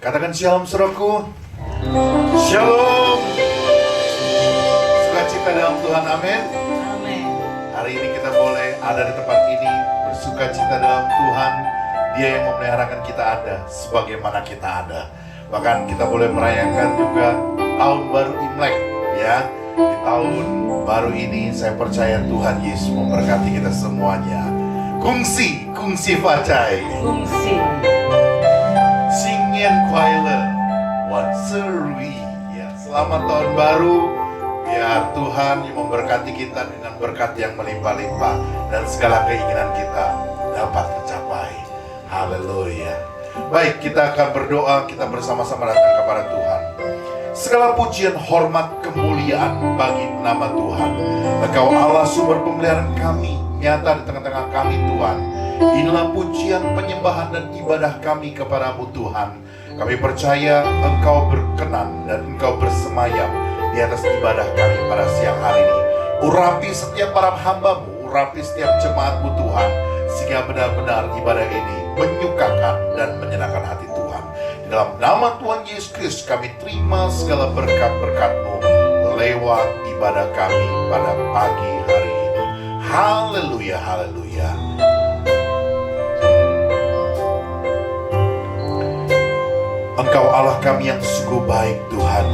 Katakan shalom saudaraku. Shalom. Sukacita dalam Tuhan, amin. Amin. Hari ini kita boleh ada di tempat ini bersukacita dalam Tuhan. Dia yang memeliharakan kita ada sebagaimana kita ada. Bahkan kita boleh merayakan juga tahun baru Imlek, ya. Di tahun baru ini saya percaya Tuhan Yesus memberkati kita semuanya. Kungsi Facai. Fungsi. Singin Kuala Wanseri. Ya, selamat tahun baru. Biar Tuhan yang memberkati kita dengan berkat yang melimpah-limpah dan segala keinginan kita dapat tercapai. Haleluya. Baik, kita akan berdoa, kita bersama-sama datang kepada Tuhan. Segala pujian, hormat, kemuliaan bagi nama Tuhan. Engkau Allah sumber pemeliharaan kami, nyata di tengah-tengah kami Tuhan. Inilah pujian, penyembahan dan ibadah kami kepadamu Tuhan. Kami percaya Engkau berkenan dan Engkau bersemayam di atas ibadah kami pada siang hari ini. Urapi setiap para hamba-Mu, urapi setiap jemaat-Mu Tuhan, sehingga benar-benar ibadah ini menyukakan dan menyenangkan hati Tuhan. Di dalam nama Tuhan Yesus Kristus kami terima segala berkat-berkat-Mu lewat ibadah kami pada pagi hari ini. Haleluya, haleluya. Engkau Allah kami yang sungguh baik Tuhan.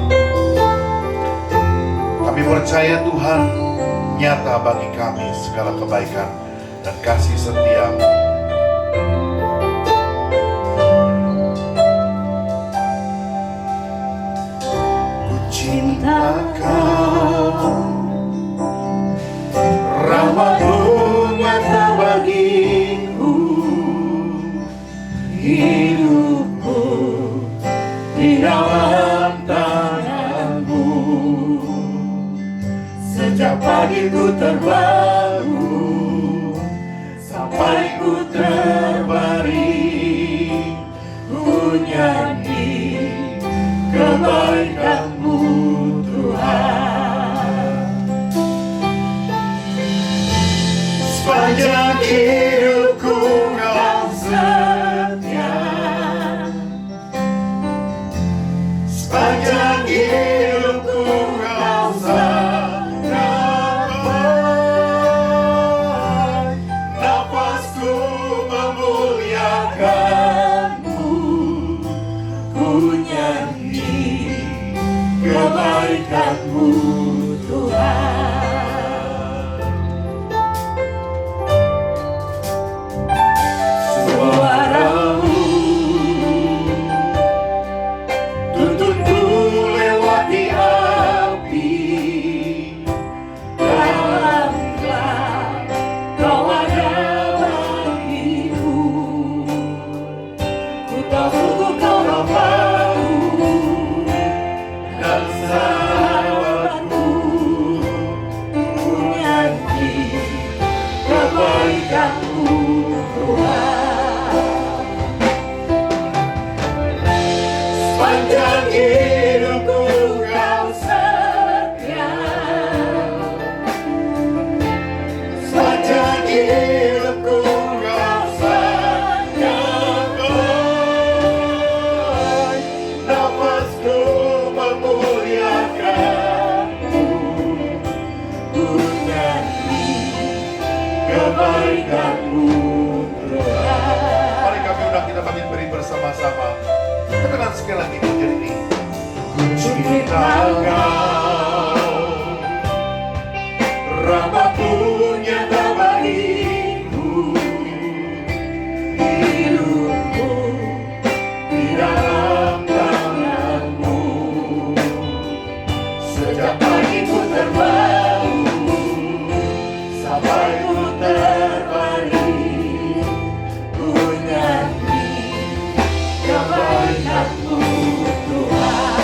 Kami percaya Tuhan, nyata bagi kami segala kebaikan dan kasih setia-Mu. Ku cinta Kau, rahmat-Mu nyata bagiku, hidupku di dalam tangan-Mu. Sejak pagi ku terbangun sampai ku terbaring, ku nyanyi kebaikan-Mu Tuhan. Sepanjang hidupku Kau setia, sepanjang hidupku Kau sangat baik. Nafasku memuliakan-Mu, ku nyanyi kebaikan-Mu Tuhan. Suara-Mu tuntunku lewati api, dalam gelap Kau ada bagiku. Ku tahu Kau Bapa-Ku dan sahabat-Ku, ku nyanyi kebaikan-Mu Tuhan. Sepanjang hidupku Kau setia, sepanjang hidupku Kau sangat baik. Nafasku memuliakan-Mu, ku nyanyi kebaikan-Mu Tuhan. Mari kami undang kita beri bersama-sama. Katakan sekali lagi pujian ini. Ku cinta Kau, rahmat-Mu nyata bagiku, hidupku di dalam tangan-Mu. Sejak pagi ku terbangun sampai ku terbaring, ku nyanyi kebaikan-Mu Tuhan.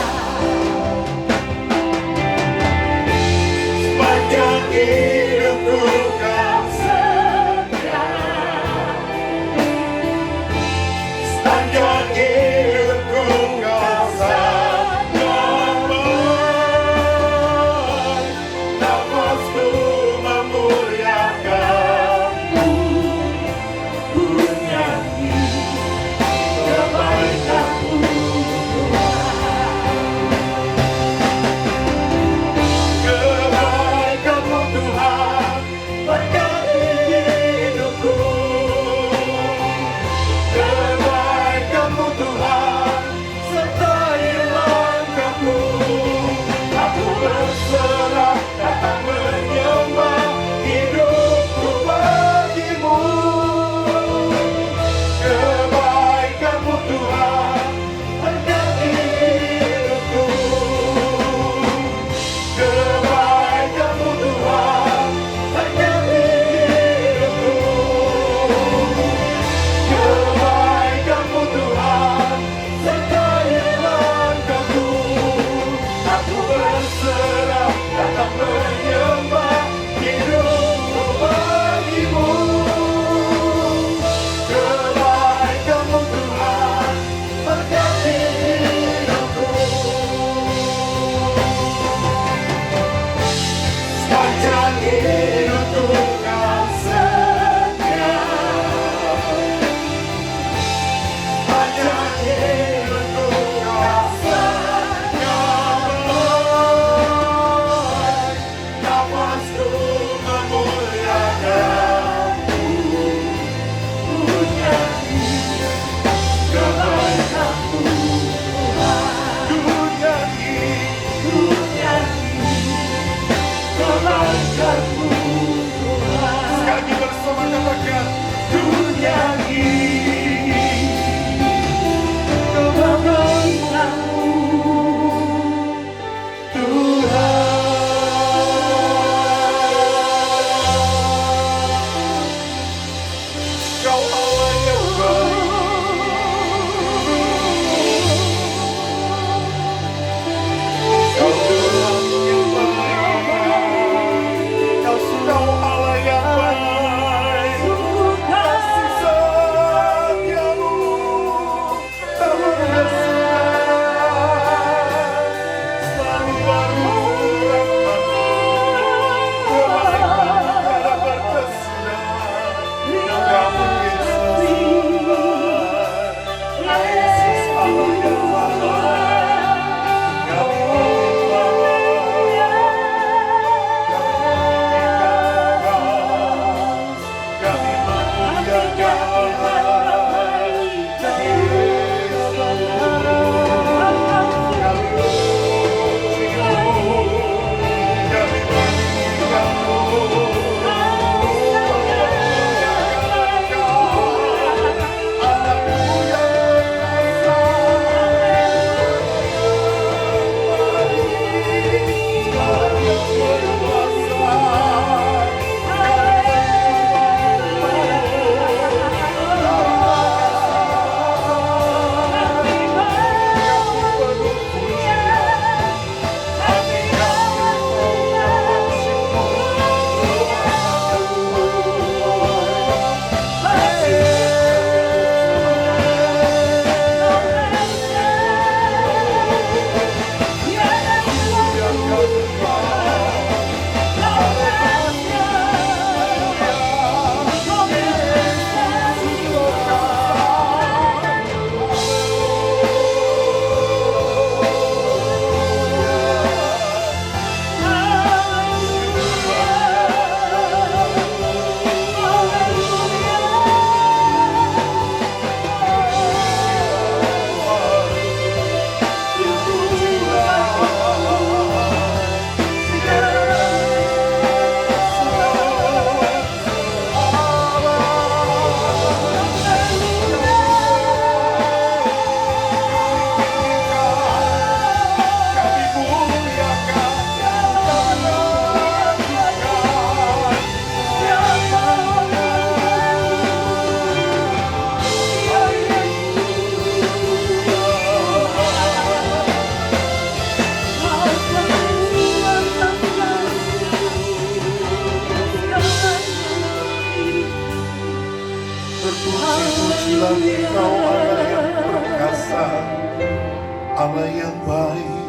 Allah yang baik,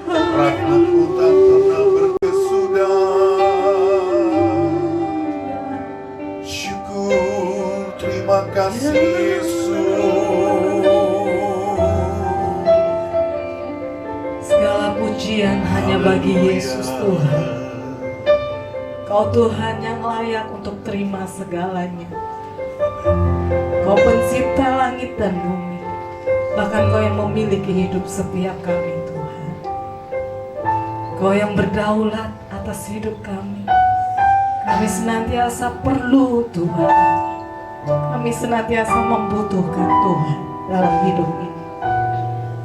rahmat-Mu tak pernah berkesudahan. Syukur, terima kasih Yesus. Segala pujian hanya bagi Yesus Tuhan. Kau Tuhan yang layak untuk terima segalanya. Kau pencipta langit dan bumi. Bahkan Kau yang memiliki hidup setiap kami Tuhan. Kau yang berdaulat atas hidup kami. Kami senantiasa perlu Tuhan. Kami senantiasa membutuhkan Tuhan dalam hidup ini.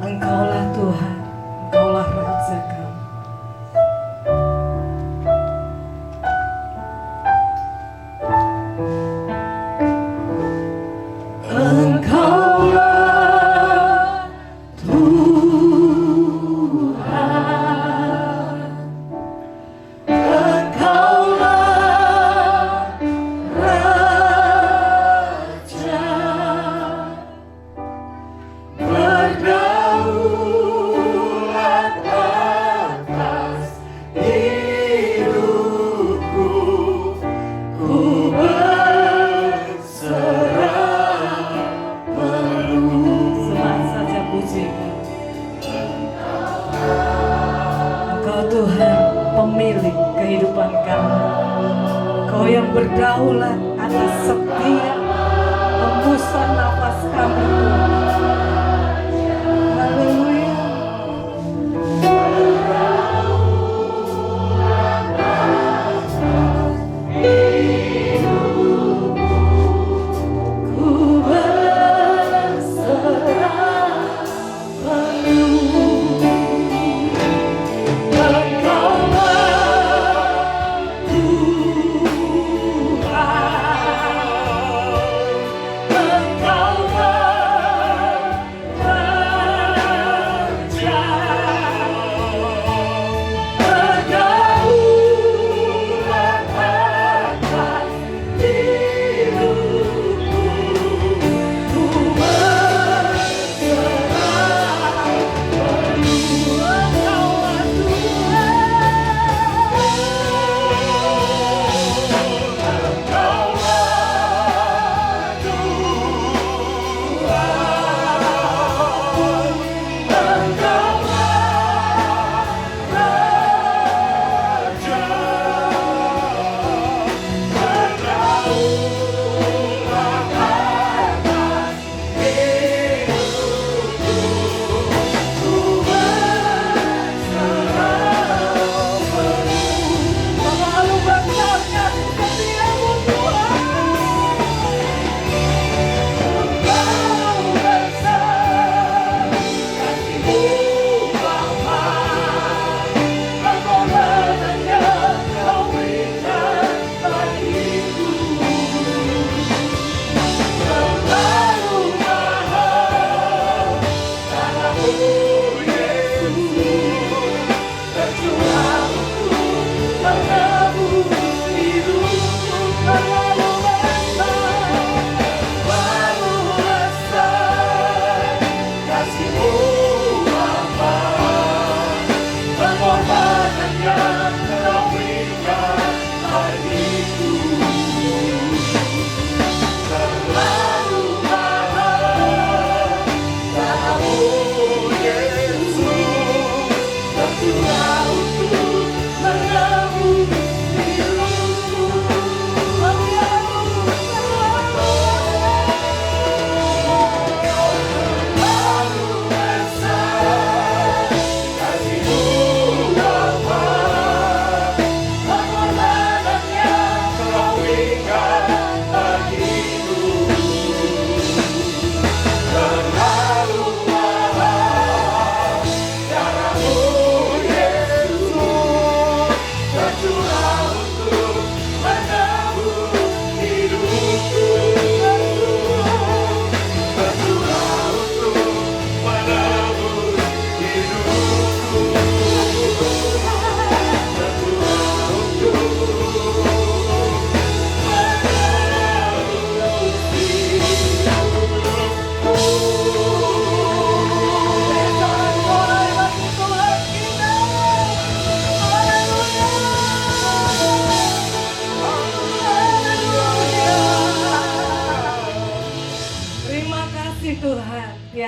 Engkaulah Tuhan, Engkaulah Raja kami. Engkaulah Tuhan, Engkaulah Raja, berdaulat atas hidupku, ku berserah penuh. Semangat saja pujikan. Engkau Tuhan pemilik kehidupan kami. Kau yang berdaulat atas setiap hembusan nafas kami Tuhan. Haleluya. Ku berserah penuh. Engkaulah Tuhan, Engkaulah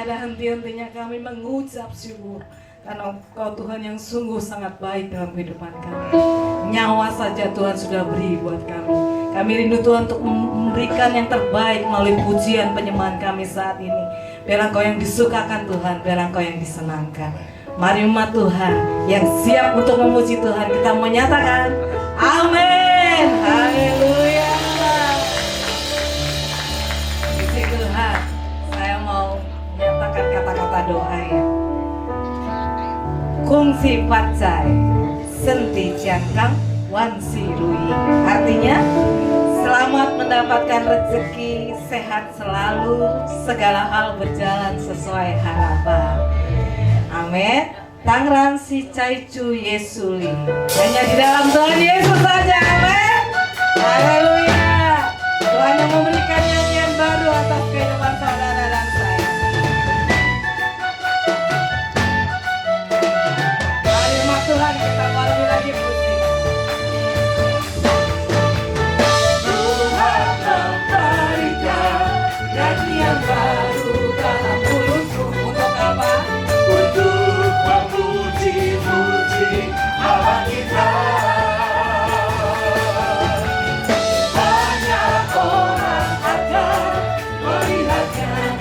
tiada henti-hentinya kami mengucap syukur karena Engkau Tuhan yang sungguh sangat baik dalam kehidupan kami. Nyawa saja Tuhan sudah beri buat kami. Kami rindu Tuhan untuk memberikan yang terbaik melalui pujian penyembahan kami saat ini. Biar Engkau yang disukakan Tuhan, biar Engkau yang disenangkan. Mari umat Tuhan yang siap untuk memuji Tuhan, kita menyatakan amin. Haleluya. Puji Tuhan. Saya mau menyatakan kata-kata doa ya. Kungsi pacai senti jangkang wansi rui. Artinya selamat mendapatkan rezeki, sehat selalu, segala hal berjalan sesuai harapan. Amin. Tangran si caicu Yesuli. Hanya di dalam Tuhan Yesus saja. Amin. Haleluya. Tuhan yang memberikan nyanyian baru atas kehidupan saudara dan saya. Mari umat Tuhan kita baru lagi puji. Tuhan memberikan nyanyian baru dalam mulutku. Untuk apa? Untuk memuji-muji Allah kita. Banyak orang akan melihatnya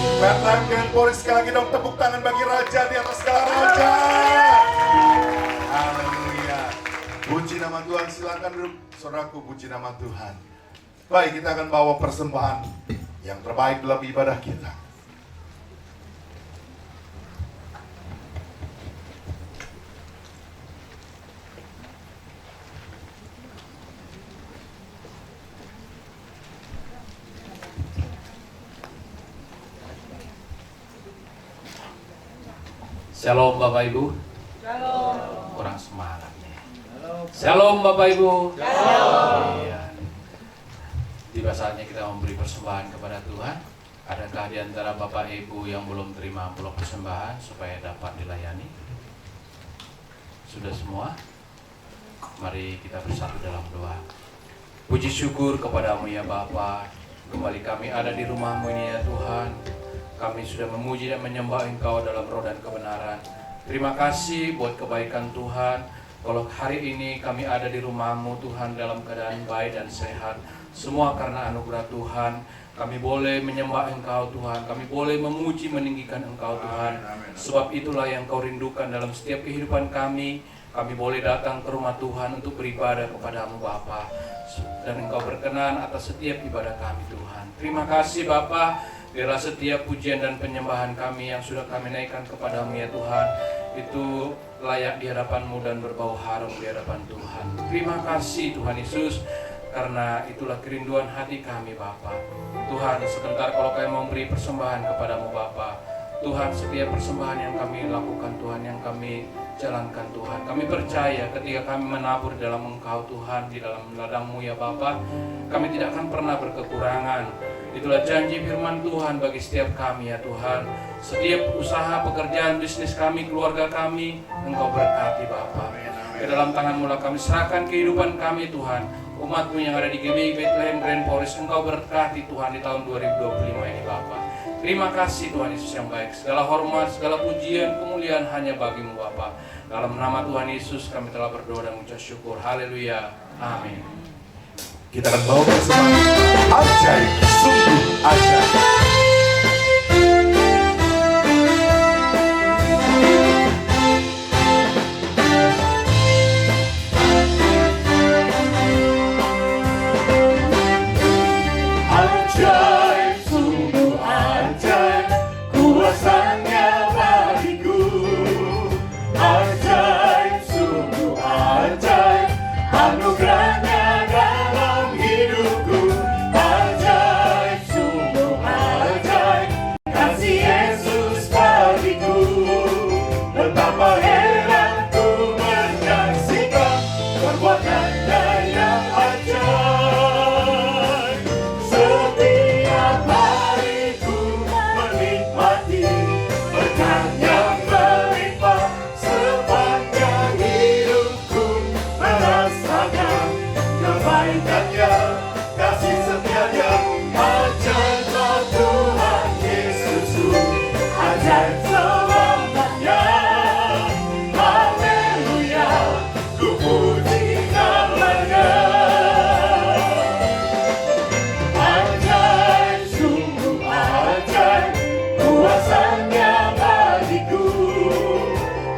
Bethlehem Grand Forest, sekali lagi dong tepuk tangan bagi Raja di atas segala Raja. Haleluya. Puji nama Tuhan, silakan duduk saudaraku, puji nama Tuhan. Baik, kita akan bawa persembahan yang terbaik dalam ibadah kita. Shalom Bapak Ibu. Shalom. Kurang semangat nih. Shalom Bapak Ibu. Shalom. Iya. Tiba saatnya kita memberi persembahan kepada Tuhan. Adakah di antara Bapak Ibu yang belum terima amplop persembahan supaya dapat dilayani? Sudah semua? Mari kita bersatu dalam doa. Puji syukur kepadamu ya Bapa. Kembali kami ada di rumahmu ini ya Tuhan. Kami sudah memuji dan menyembah Engkau dalam roh dan kebenaran. Terima kasih buat kebaikan Tuhan. Kalau hari ini kami ada di rumah-Mu Tuhan dalam keadaan baik dan sehat, semua karena anugerah Tuhan. Kami boleh menyembah Engkau Tuhan. Kami boleh memuji meninggikan Engkau Tuhan. Sebab itulah yang Kau rindukan dalam setiap kehidupan kami. Kami boleh datang ke rumah Tuhan untuk beribadah kepada-Mu Bapa. Dan Engkau berkenan atas setiap ibadah kami Tuhan. Terima kasih Bapa. Biarlah setiap pujian dan penyembahan kami yang sudah kami naikkan kepada-Mu ya Tuhan, itu layak di hadapan-Mu dan berbau harum di hadapan Tuhan. Terima kasih Tuhan Yesus, karena itulah kerinduan hati kami Bapa. Tuhan, sebentar kalau kami memberi persembahan kepada-Mu Bapa. Tuhan, setiap persembahan yang kami lakukan Tuhan, yang kami jalankan Tuhan, kami percaya ketika kami menabur dalam Engkau Tuhan, di dalam ladang-Mu ya Bapa, kami tidak akan pernah berkekurangan. Itulah janji firman Tuhan bagi setiap kami ya Tuhan. Setiap usaha, pekerjaan, bisnis kami, keluarga kami, Engkau berkati Bapa. Ke dalam tangan-Mu lah kami serahkan kehidupan kami Tuhan. Umat-Mu yang ada di GBI Bethlehem Grand Forest, Engkau berkati Tuhan di tahun 2025 ini Bapa. Terima kasih Tuhan Yesus yang baik. Segala hormat, segala pujian, kemuliaan hanya bagi-Mu Bapa. Dalam nama Tuhan Yesus kami telah berdoa dan mengucap syukur. Haleluya. Amin. Kita akan bawa persembahan ajaib, sungguh ajaib. Ajaib, sungguh ajaib, kuasanya bagiku. Ajaib, sungguh ajaib, anugerahnya dalam hidupku. Ajaib, sungguh ajaib, kasih Yesus bagiku. Betapa heran ku menyaksikan perbuatannya yang ajaib. Setiap hari ku menikmati berkat yang melimpah. Sepanjang hidupku merasakan kebaikannya, kasih setianya. Ajaiblah Tuhan Yesusku, ajaib selamatnya. Haleluya, ku puji namanya. Ajaib, sungguh ajaib, kuasanya bagiku.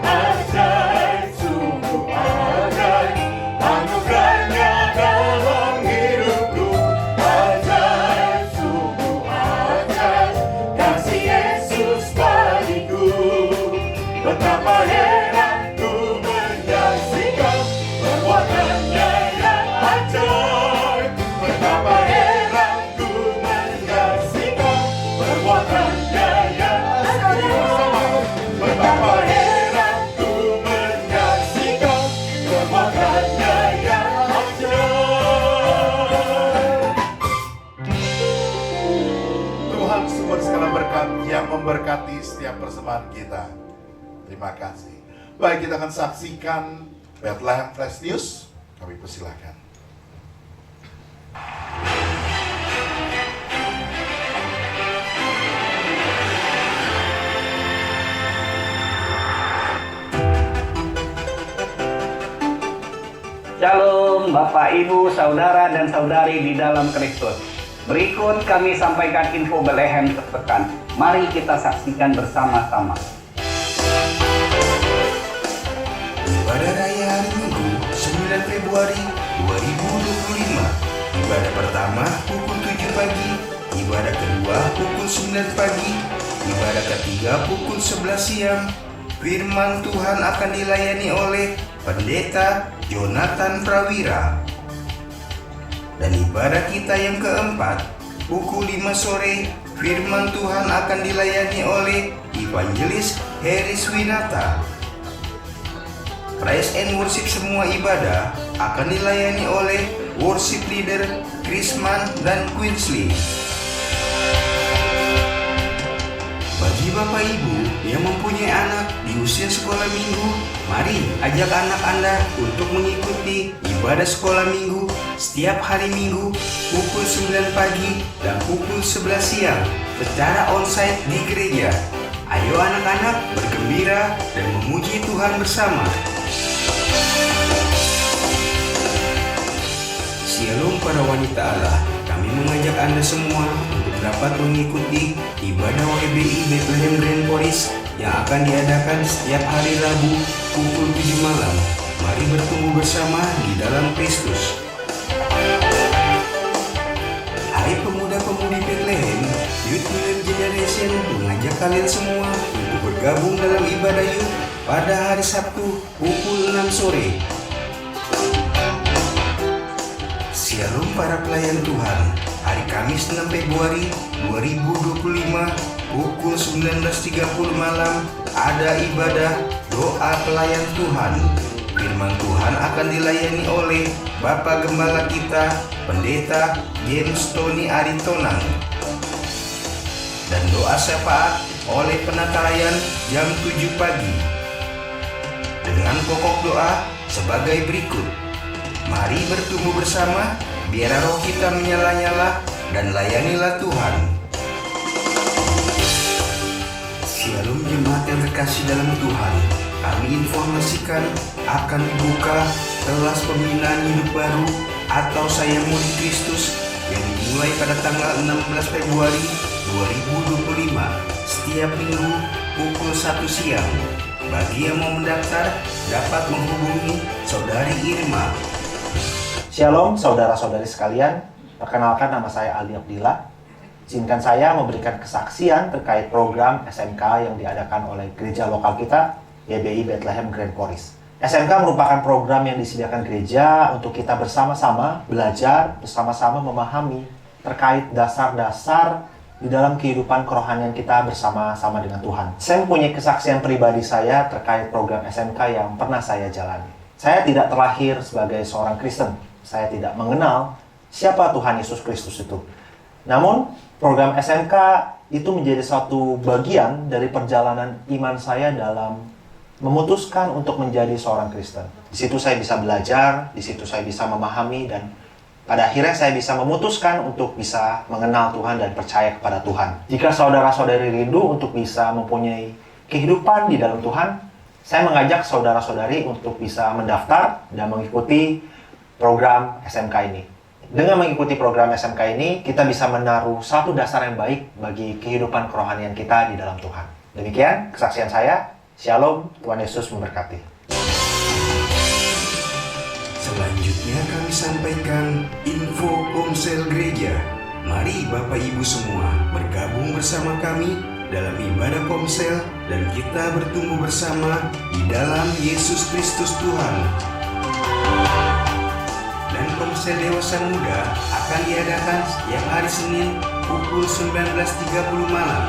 Ajaib, sungguh ajaib, anugerahnya dalam hidupku. Ajaib, sungguh ajaib, kasih Yesus bagiku. Betapa heran ku menyaksikan perbuatannya yang ajaib. Betapa heran ku menyaksikan perbuatannya yang ajaib. Betapa heran ku menyaksikan perbuatannya yang ajaib. Tuhan sumber segala berkat yang memberkati setiap persembahan kita. Terima kasih. Baik, kita akan saksikan Bethlehem Flash News. Kami persilakan. Shalom Bapak, Ibu, Saudara, dan Saudari di dalam Kristus. Berikut kami sampaikan info Bethlehem tertekan. Mari kita saksikan bersama-sama. Ibadah Raya Hari Minggu 9 Februari 2025. Ibadah pertama pukul 7 pagi, ibadah kedua pukul 9 pagi, ibadah ketiga pukul 11 siang. Firman Tuhan akan dilayani oleh Pendeta Jonathan Prawira. Dan ibadah kita yang keempat, pukul 5 sore, firman Tuhan akan dilayani oleh Evangelis Heris Winata. Praise and worship semua ibadah akan dilayani oleh worship leader Krisman dan Quinsley. Bagi Bapak Ibu yang mempunyai anak di usia sekolah minggu, mari ajak anak Anda untuk mengikuti ibadah sekolah minggu setiap hari Minggu pukul 9 pagi dan pukul 11 siang secara onsite di gereja. Ayo anak-anak bergembira dan memuji Tuhan bersama. Shalom para wanita Allah, kami mengajak Anda semua untuk dapat mengikuti ibadah YBI Bethlehem Grand Forest yang akan diadakan setiap hari Rabu pukul 7 malam. Mari bertumbuh bersama di dalam Kristus. Hai pemuda-pemudi Bethlehem, Youth Millennium Generation mengajak kalian semua untuk bergabung dalam ibadah Youth pada hari Sabtu pukul 6 sore. Shalom para pelayan Tuhan, hari Kamis 6 Februari 2025 pukul 19.30 malam ada ibadah doa pelayan Tuhan. Firman Tuhan akan dilayani oleh Bapak Gembala kita, Pendeta James Tony Aritonang. Dan doa syafaat oleh penatarayan jam 7 pagi. Dengan pokok doa sebagai berikut. Mari bertumbuh bersama, biar roh kita menyala-nyala, dan layanilah Tuhan. Shalom jemaat yang terkasih dalam Tuhan. Kami informasikan akan dibuka kelas pembinaan hidup baru atau Saya Murid Kristus yang dimulai pada tanggal 16 Februari 2025 setiap minggu pukul 1 siang. Bagi yang mau mendaftar dapat menghubungi Saudari Irma. Shalom saudara-saudari sekalian, perkenalkan nama saya Ali Abdillah. Izinkan saya memberikan kesaksian terkait program SMK yang diadakan oleh gereja lokal kita, YBI Bethlehem Grand Forest. SMK merupakan program yang disediakan gereja untuk kita bersama-sama belajar, bersama-sama memahami terkait dasar-dasar di dalam kehidupan kerohanian kita bersama-sama dengan Tuhan. Saya mempunyai kesaksian pribadi saya terkait program SMK yang pernah saya jalani. Saya tidak terlahir sebagai seorang Kristen. Saya tidak mengenal siapa Tuhan Yesus Kristus itu. Namun, program SMK itu menjadi satu bagian dari perjalanan iman saya dalam memutuskan untuk menjadi seorang Kristen. Di situ saya bisa belajar, di situ saya bisa memahami, dan pada akhirnya saya bisa memutuskan untuk bisa mengenal Tuhan dan percaya kepada Tuhan. Jika saudara-saudari rindu untuk bisa mempunyai kehidupan di dalam Tuhan, saya mengajak saudara-saudari untuk bisa mendaftar dan mengikuti program SMK ini. Dengan mengikuti program SMK ini, kita bisa menaruh satu dasar yang baik bagi kehidupan kerohanian kita di dalam Tuhan. Demikian kesaksian saya. Shalom, Tuhan Yesus memberkati. Selanjutnya kami sampaikan info Komsel Gereja. Mari Bapak Ibu semua bergabung bersama kami dalam ibadah Komsel dan kita bertumbuh bersama di dalam Yesus Kristus Tuhan. Dan Komsel Dewasa Muda akan diadakan setiap hari Senin pukul 19.30 malam.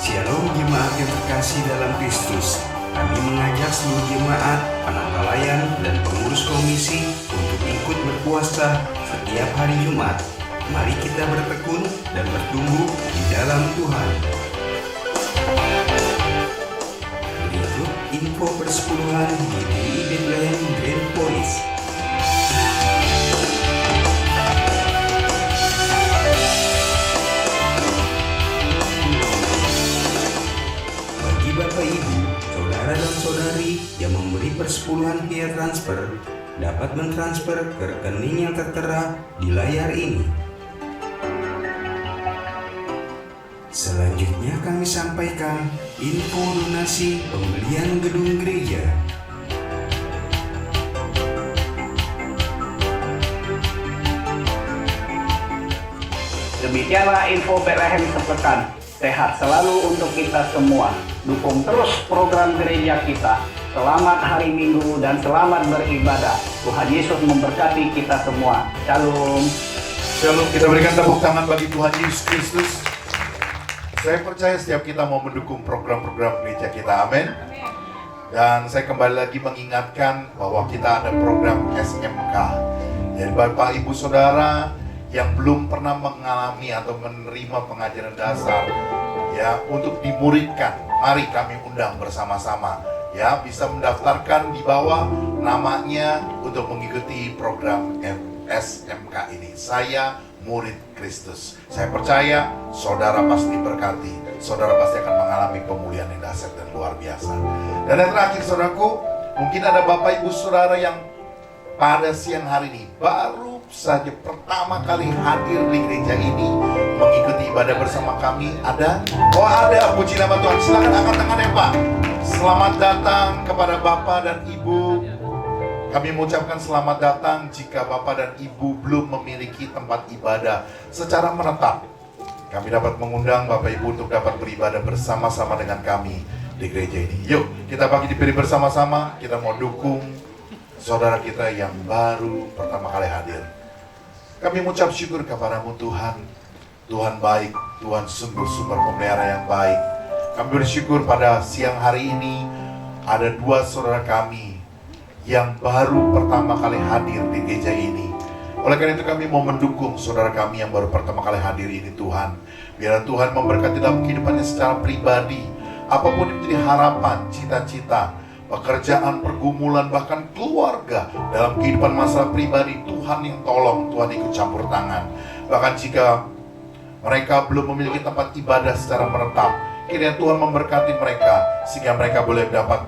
Shalom jemaat yang terkasih dalam Kristus. Kami mengajak seluruh jemaat, penangkalayan, dan pengurus komisi untuk ikut berpuasa setiap hari Jumat. Mari kita bertekun dan bertumbuh di dalam Tuhan. Berikut info persepuluhan YBI Bethlehem Grand Forest. Bagi Bapak Ibu, saudara dan saudari yang memberi persepuluhan via transfer, dapat mentransfer ke rekening yang tertera di layar ini. Selanjutnya kami sampaikan info donasi pembelian gedung gereja. Demikianlah info Bethlehem sepekan. Sehat selalu untuk kita semua. Dukung terus program gereja kita. Selamat hari Minggu dan selamat beribadah. Tuhan Yesus memberkati kita semua. Shalom. Shalom, kita berikan tepuk tangan bagi Tuhan Yesus Kristus. Saya percaya setiap kita mau mendukung program-program gereja kita, amin. Dan saya kembali lagi mengingatkan bahwa kita ada program SMK. Jadi Bapak Ibu Saudara yang belum pernah mengalami atau menerima pengajaran dasar, ya, untuk dimuridkan, mari kami undang bersama-sama, ya, bisa mendaftarkan di bawah namanya untuk mengikuti program SMK ini. Saya murid Kristus. Saya percaya saudara pasti berkati, saudara pasti akan mengalami pemulihan yang dahsyat dan luar biasa. Dan yang terakhir, saudaraku, mungkin ada Bapak Ibu Saudara yang pada siang hari ini baru saja pertama kali hadir di gereja ini mengikuti ibadah bersama kami. Ada? Oh, ada. Puji nama Tuhan. Silakan angkat tangannya, Pak. Selamat datang kepada Bapak dan Ibu. Kami mengucapkan selamat datang jika Bapak dan Ibu belum memiliki tempat ibadah secara menetap. Kami dapat mengundang Bapak Ibu untuk dapat beribadah bersama-sama dengan kami di gereja ini. Yuk, kita bagi diri bersama-sama. Kita mau dukung saudara kita yang baru pertama kali hadir. Kami mengucap syukur kepadamu Tuhan. Tuhan baik, Tuhan sungguh sumber pemelihara yang baik. Kami bersyukur pada siang hari ini ada dua saudara kami yang baru pertama kali hadir di gereja ini. Oleh karena itu kami mau mendukung saudara kami yang baru pertama kali hadir ini, Tuhan. Biar Tuhan memberkati dalam kehidupannya secara pribadi. Apapun yang menjadi harapan, cita-cita, pekerjaan, pergumulan, bahkan keluarga, dalam kehidupan masalah pribadi, Tuhan yang tolong, Tuhan ikut campur tangan. Bahkan jika mereka belum memiliki tempat ibadah secara menetap, kiranya Tuhan memberkati mereka, sehingga mereka boleh dapat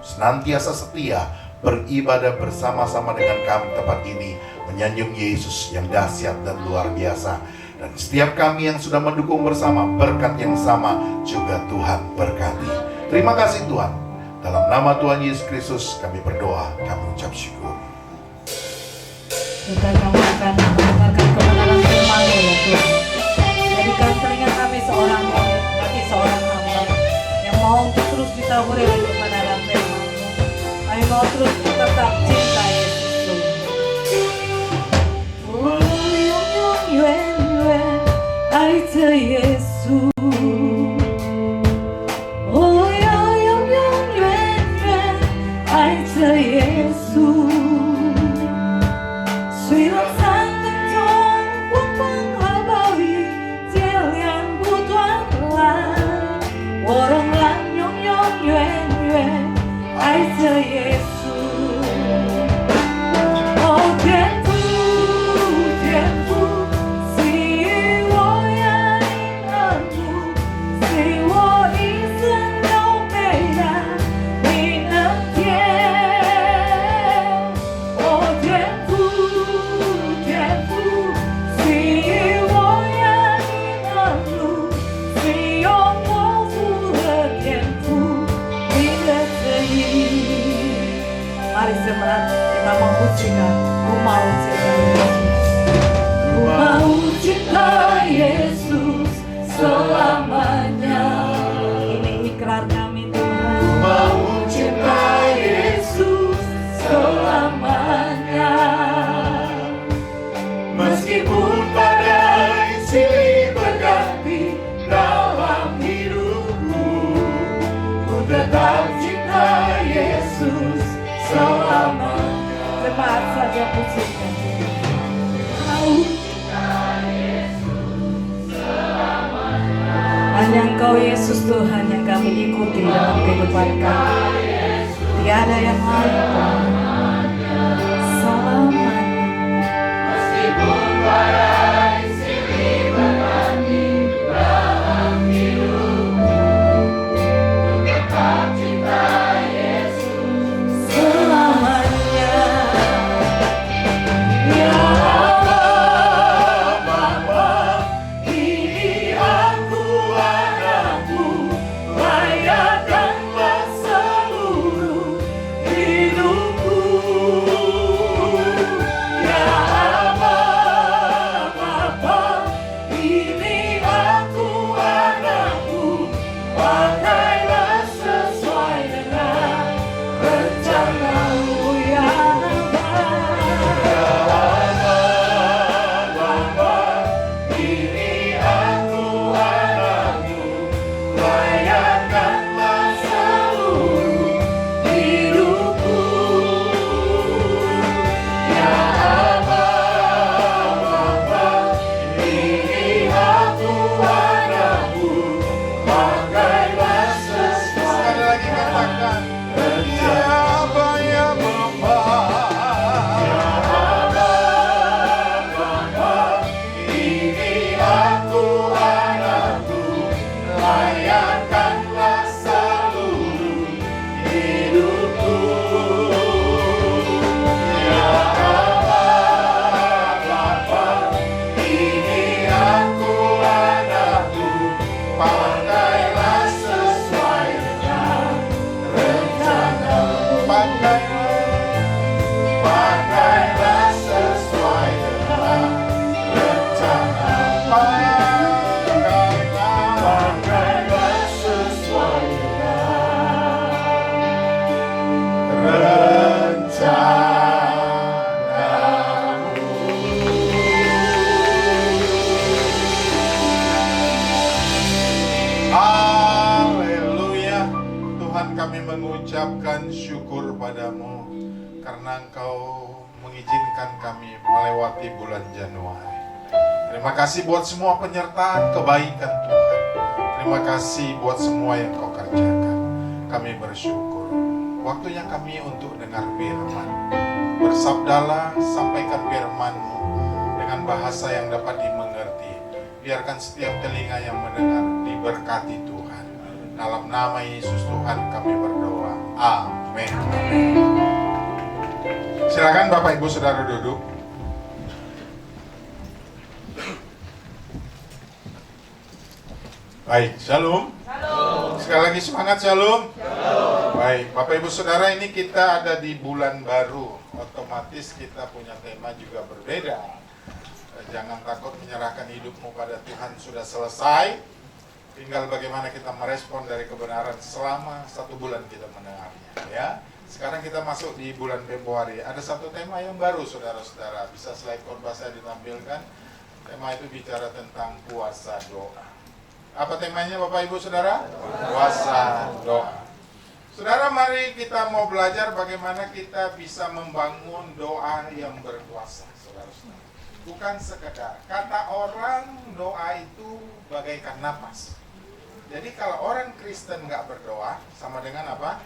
senantiasa setia, beribadah bersama-sama dengan kami tempat ini, menyanjung Yesus yang dahsyat dan luar biasa. Dan setiap kami yang sudah mendukung bersama, berkat yang sama juga Tuhan berkati. Terima kasih Tuhan. Dalam nama Tuhan Yesus Kristus kami berdoa, kami ucap syukur. Kita akan mendengarkan kebenaran firman-Mu ya Tuhan. Jadikan telinga kami seorang murid, kami seorang hamba yang mau terus ditaburi oleh kebenaran firman-Mu. Kami mau terus tetap cinta Yesus Tuhan. Oh, yong yuen yuen, ai te Yesus. Hanya Engkau Yesus Tuhan yang kami ikuti dalam kehidupan kami. Tiada yang lain Tuhan. Selamanya. Meskipun badai silih berganti dalam hidupku, tetap cinta Yesus selamanya. mengucapkan syukur padamu karena Engkau mengizinkan kami melewati bulan Januari. Terima kasih buat semua penyertaan kebaikan Tuhan. Terima kasih buat semua yang Kau kerjakan. Kami bersyukur. Waktunya kami untuk dengar firman. Bersabdalah, sampaikan firman-Mu dengan bahasa yang dapat dimengerti. Biarkan setiap telinga yang mendengar diberkati Tuhan. Dalam nama Yesus Tuhan kami berdoa. Amin. Silakan Bapak Ibu Saudara duduk. Baik, shalom. Sekali lagi semangat, shalom. Baik, Bapak Ibu Saudara, ini kita ada di bulan baru. Otomatis kita punya tema juga berbeda. Jangan takut menyerahkan hidupmu pada Tuhan sudah selesai. Tinggal bagaimana kita merespon dari kebenaran selama 1 bulan kita mendengarnya. Ya. Sekarang kita masuk di bulan Februari. Ada satu tema yang baru, saudara-saudara. Bisa slide khotbah saya ditampilkan. Tema itu bicara tentang puasa doa. Apa temanya Bapak Ibu Saudara? Puasa doa. Saudara, mari kita mau belajar bagaimana kita bisa membangun doa yang berkuasa, saudara-saudara. Bukan sekedar. Kata orang doa itu bagaikan napas. Jadi kalau orang Kristen nggak berdoa, sama dengan apa?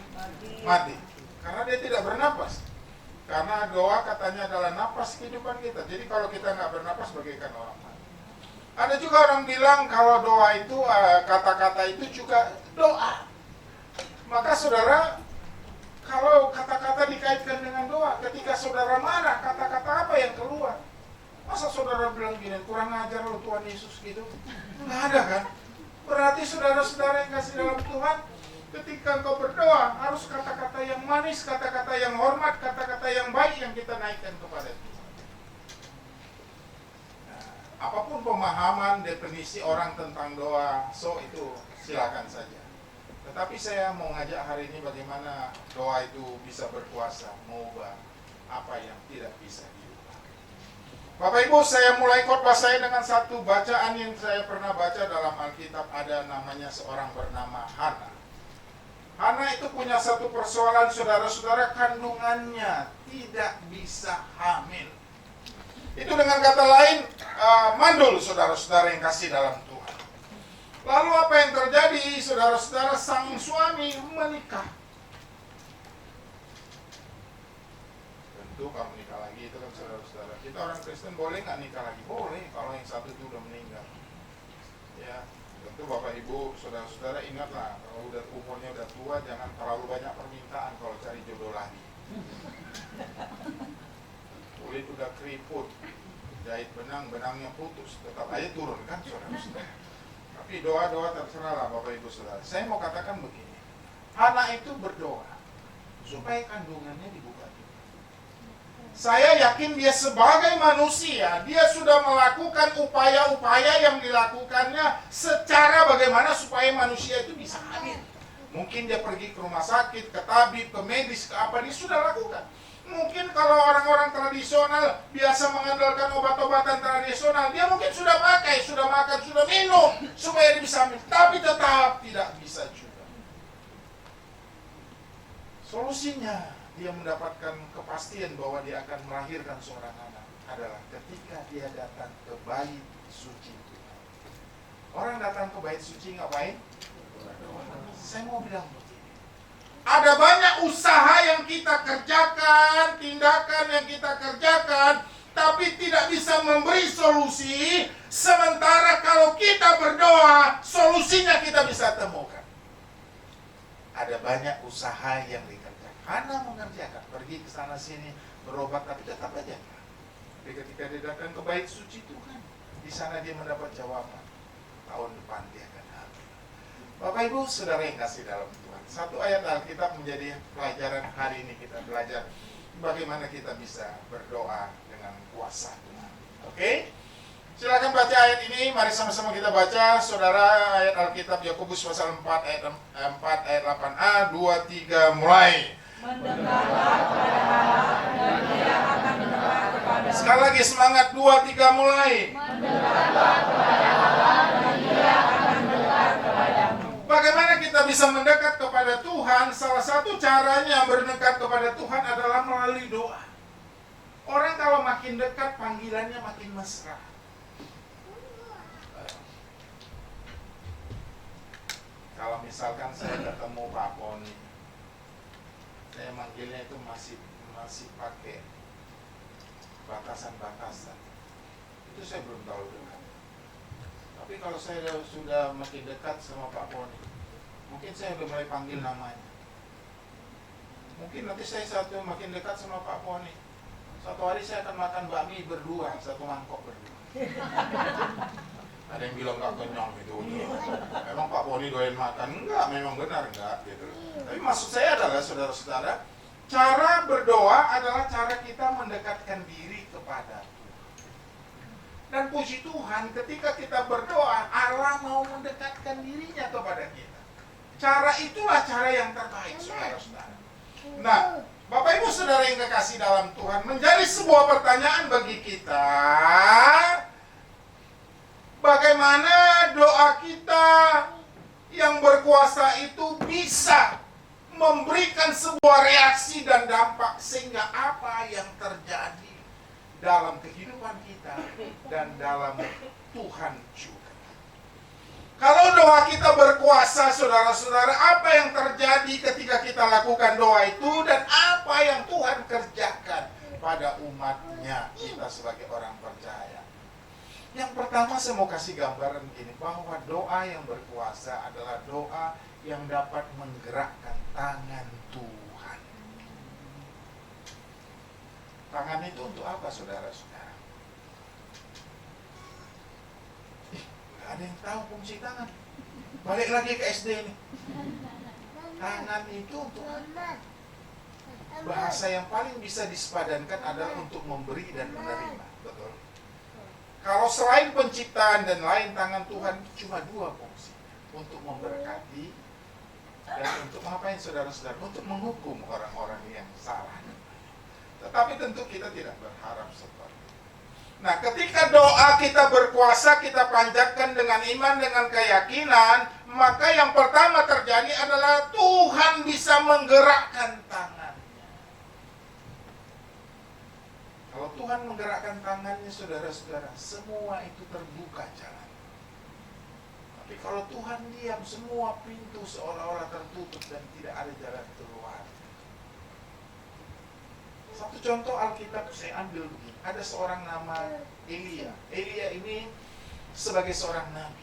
Mati. Karena dia tidak bernapas. Karena doa katanya adalah napas kehidupan kita. Jadi kalau kita nggak bernapas bagaikan orang mati. Ada juga orang bilang kalau doa itu, kata-kata itu juga doa. Maka saudara, kalau kata-kata dikaitkan dengan doa, ketika saudara marah, kata-kata apa yang keluar? Masa saudara bilang gini, kurang ajar lo Tuhan Yesus gitu? Nggak ada kan? Berarti saudara-saudara yang kasih dalam Tuhan, ketika engkau berdoa, harus kata-kata yang manis, kata-kata yang hormat, kata-kata yang baik yang kita naikkan kepada Tuhan. Apapun pemahaman, definisi orang tentang doa, itu silakan saja. Tetapi saya mau ngajak hari ini bagaimana doa itu bisa berkuasa, mengubah apa yang tidak bisa diubah. Bapak Ibu, saya mulai khotbah saya dengan satu bacaan yang saya pernah baca dalam Alkitab. Ada namanya seorang bernama Hana. Hana itu punya satu persoalan, saudara-saudara, kandungannya tidak bisa hamil. Itu dengan kata lain, mandul saudara-saudara yang kasih dalam Tuhan. Lalu apa yang terjadi, saudara-saudara, sang suami menikah. Tentu kalau menikah lagi itu kan saudara-saudara. Kita orang Kristen boleh nggak nikah lagi? Boleh, kalau yang satu itu udah meninggal. Ya, tentu Bapak Ibu, saudara-saudara ingatlah, kalau udah umurnya udah tua, jangan terlalu banyak permintaan kalau cari jodoh lagi. Kulit udah keriput, jahit benang, benangnya putus, tetap aja turun kan saudara-saudara. Tapi doa-doa terserahlah Bapak Ibu Saudara. Saya mau katakan begini, Hana itu berdoa supaya kandungannya dibuka. Saya yakin dia sebagai manusia, dia sudah melakukan upaya-upaya yang dilakukannya secara bagaimana supaya manusia itu bisa hamil. Mungkin dia pergi ke rumah sakit, ke tabib, ke medis, ke apa, dia sudah lakukan. Mungkin kalau orang-orang tradisional biasa mengandalkan obat-obatan tradisional, dia mungkin sudah pakai, sudah makan, sudah minum supaya dia bisa hamil, tapi tetap tidak bisa juga. Solusinya dia mendapatkan kepastian bahwa dia akan melahirkan seorang anak adalah ketika dia datang ke bait suci Tuhan. Orang datang ke bait suci ngapain? Saya mau bilang begini. Ada banyak usaha yang kita kerjakan, tindakan yang kita kerjakan, tapi tidak bisa memberi solusi. Sementara kalau kita berdoa, solusinya kita bisa temukan. Ada banyak usaha yang dikerjakan. Hana mengerjakan, pergi ke sana sini, berobat, tapi tetap aja. Tapi ketika dia datang ke bait suci Tuhan, di sana dia mendapat jawaban. Tahun depan dia akan hamil. Bapak Ibu, saudara yang kasih dalam Tuhan. Satu ayat Alkitab menjadi pelajaran hari ini, kita belajar bagaimana kita bisa berdoa dengan kuasa Tuhan. Oke? Silakan baca ayat ini, mari sama-sama kita baca. Saudara, ayat Alkitab Yakobus pasal 4 ayat 8a, 2, 3, mulai. Mendekatlah kepada Allah dan Dia akan mendekat kepada. Sekali lagi semangat, 2, 3, mulai. Mendekatlah kepada Allah dan Dia akan mendekat kepadamu. Bagaimana kita bisa mendekat kepada Tuhan, salah satu caranya mendekat kepada Tuhan adalah melalui doa. Orang kalau makin dekat, panggilannya makin mesra. Kalau misalkan saya ketemu Pak Poni, saya manggilnya itu masih pakai batasan-batasan. Itu saya belum tahu dekat. Tapi kalau saya sudah makin dekat sama Pak Poni, mungkin saya udah mulai panggil namanya. Mungkin nanti saya makin dekat sama Pak Poni, satu hari saya akan makan bakmi berdua, satu mangkok berdua. Ada yang bilang gak kenyang gitu. Emang Pak Poni doyan makan? Enggak, memang benar enggak gitu. Tapi maksud saya adalah saudara-saudara, cara berdoa adalah cara kita mendekatkan diri kepada Tuhan. Dan puji Tuhan, ketika kita berdoa, Allah mau mendekatkan dirinya kepada kita. Cara itulah cara yang terbaik, saudara-saudara. Nah, Bapak Ibu Saudara yang kekasih dalam Tuhan, menjadi sebuah pertanyaan bagi kita, bagaimana doa kita yang berkuasa itu bisa memberikan sebuah reaksi dan dampak sehingga apa yang terjadi dalam kehidupan kita dan dalam Tuhan juga. Kalau doa kita berkuasa, saudara-saudara, apa yang terjadi ketika kita lakukan doa itu dan apa yang Tuhan kerjakan pada umatnya kita sebagai orang percaya. Yang pertama saya mau kasih gambaran begini, bahwa doa yang berkuasa adalah doa yang dapat menggerakkan tangan Tuhan. Tangan itu untuk apa, saudara-saudara? Ada yang tahu fungsi tangan? Balik lagi ke SD nih. Tangan itu untuk apa? Bahasa yang paling bisa disepadankan adalah untuk memberi dan menerima. Betul. Kalau selain penciptaan dan lain, tangan Tuhan cuma dua fungsi. Untuk memberkati dan untuk ngapain, saudara-saudara? Untuk menghukum orang-orang yang salah. Tetapi tentu kita tidak berharap seperti itu. Nah, ketika doa kita berkuasa, kita panjatkan dengan iman, dengan keyakinan, maka yang pertama terjadi adalah Tuhan bisa menggerakkan tangannya. Kalau Tuhan menggerakkan tangannya, saudara-saudara, semua itu terbuka jalan. Tapi kalau Tuhan diam, semua pintu seolah-olah tertutup dan tidak ada jalan keluar. Satu contoh Alkitab saya ambil begini. Ada seorang nama Elia. Elia ini sebagai seorang nabi.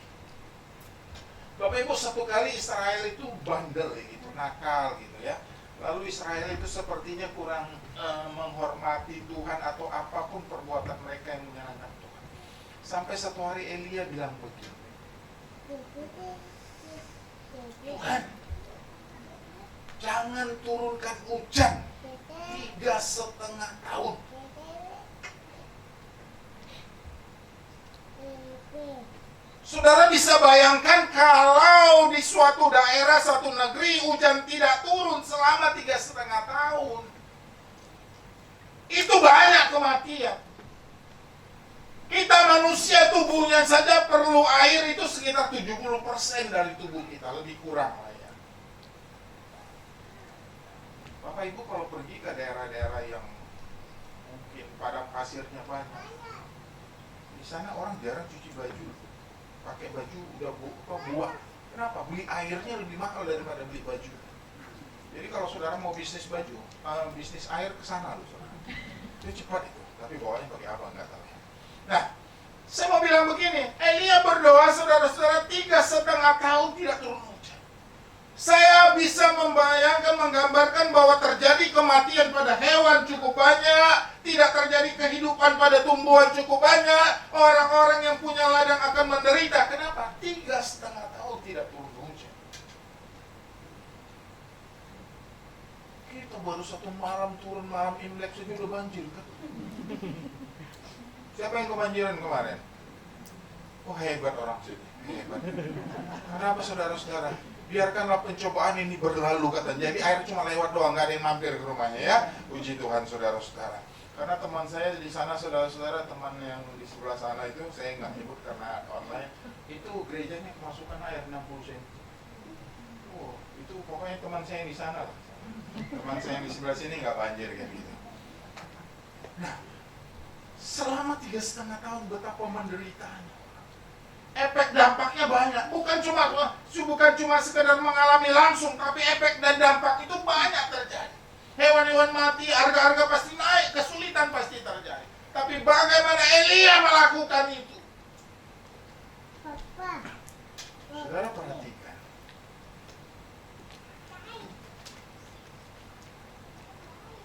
Bapak Ibu, satu kali Israel itu bandel gitu, nakal gitu ya. Lalu Israel itu sepertinya kurang menghormati Tuhan atau apapun perbuatan mereka yang menyenangkan Tuhan. Sampai satu hari Elia bilang begini, Tuhan, jangan turunkan hujan 3,5 tahun. Saudara bisa bayangkan kalau di suatu daerah, suatu negeri hujan tidak turun selama 3,5 tahun. Itu banyak kematian. Kita manusia tubuhnya saja perlu air itu sekitar 70% dari tubuh kita, lebih kurang lah ya. Bapak Ibu kalau pergi ke daerah-daerah yang mungkin padang pasirnya banyak, di sana orang jarang cuci baju, pakai baju udah buah. Kenapa? Beli airnya lebih mahal daripada beli baju. Jadi kalau saudara mau bisnis baju, bisnis air ke sana loh, saudara. Itu cepat itu. Tapi bawanya pakai apa nggak tahu. Nah, saya mau bilang begini, Elia berdoa, saudara-saudara, 3,5 tahun tidak turun hujan. Saya bisa membayangkan, menggambarkan bahwa terjadi kematian pada hewan cukup banyak, tidak terjadi kehidupan pada tumbuhan cukup banyak, orang-orang yang punya ladang akan menderita. Kenapa? 3,5 tahun tidak turun hujan. Kita baru satu malam turun, malam Imlek saja udah banjir kan? Siapa yang kebanjiran kemarin? Oh hebat orang sini, hebat. Kenapa saudara-saudara? Biarkanlah pencobaan ini berlalu kata. Jadi air cuma lewat doang, nggak ada yang mampir ke rumahnya ya. Puji Tuhan saudara-saudara. Karena teman saya di sana, saudara-saudara, teman yang di sebelah sana itu saya nggak nyebut karena online. Itu gerejanya kemasukan air 60 cm. Oh, itu pokoknya teman saya yang di sana lah. Teman saya yang di sebelah sini nggak banjir kayak gitu. Nah, selama 3,5 tahun betapa menderitanya. Efek dampaknya banyak, bukan cuma sekedar mengalami langsung, tapi efek dan dampak itu banyak terjadi. Hewan-hewan mati, harga-harga pasti naik, kesulitan pasti terjadi. Tapi bagaimana Elia melakukan itu? Saudara perhatikan.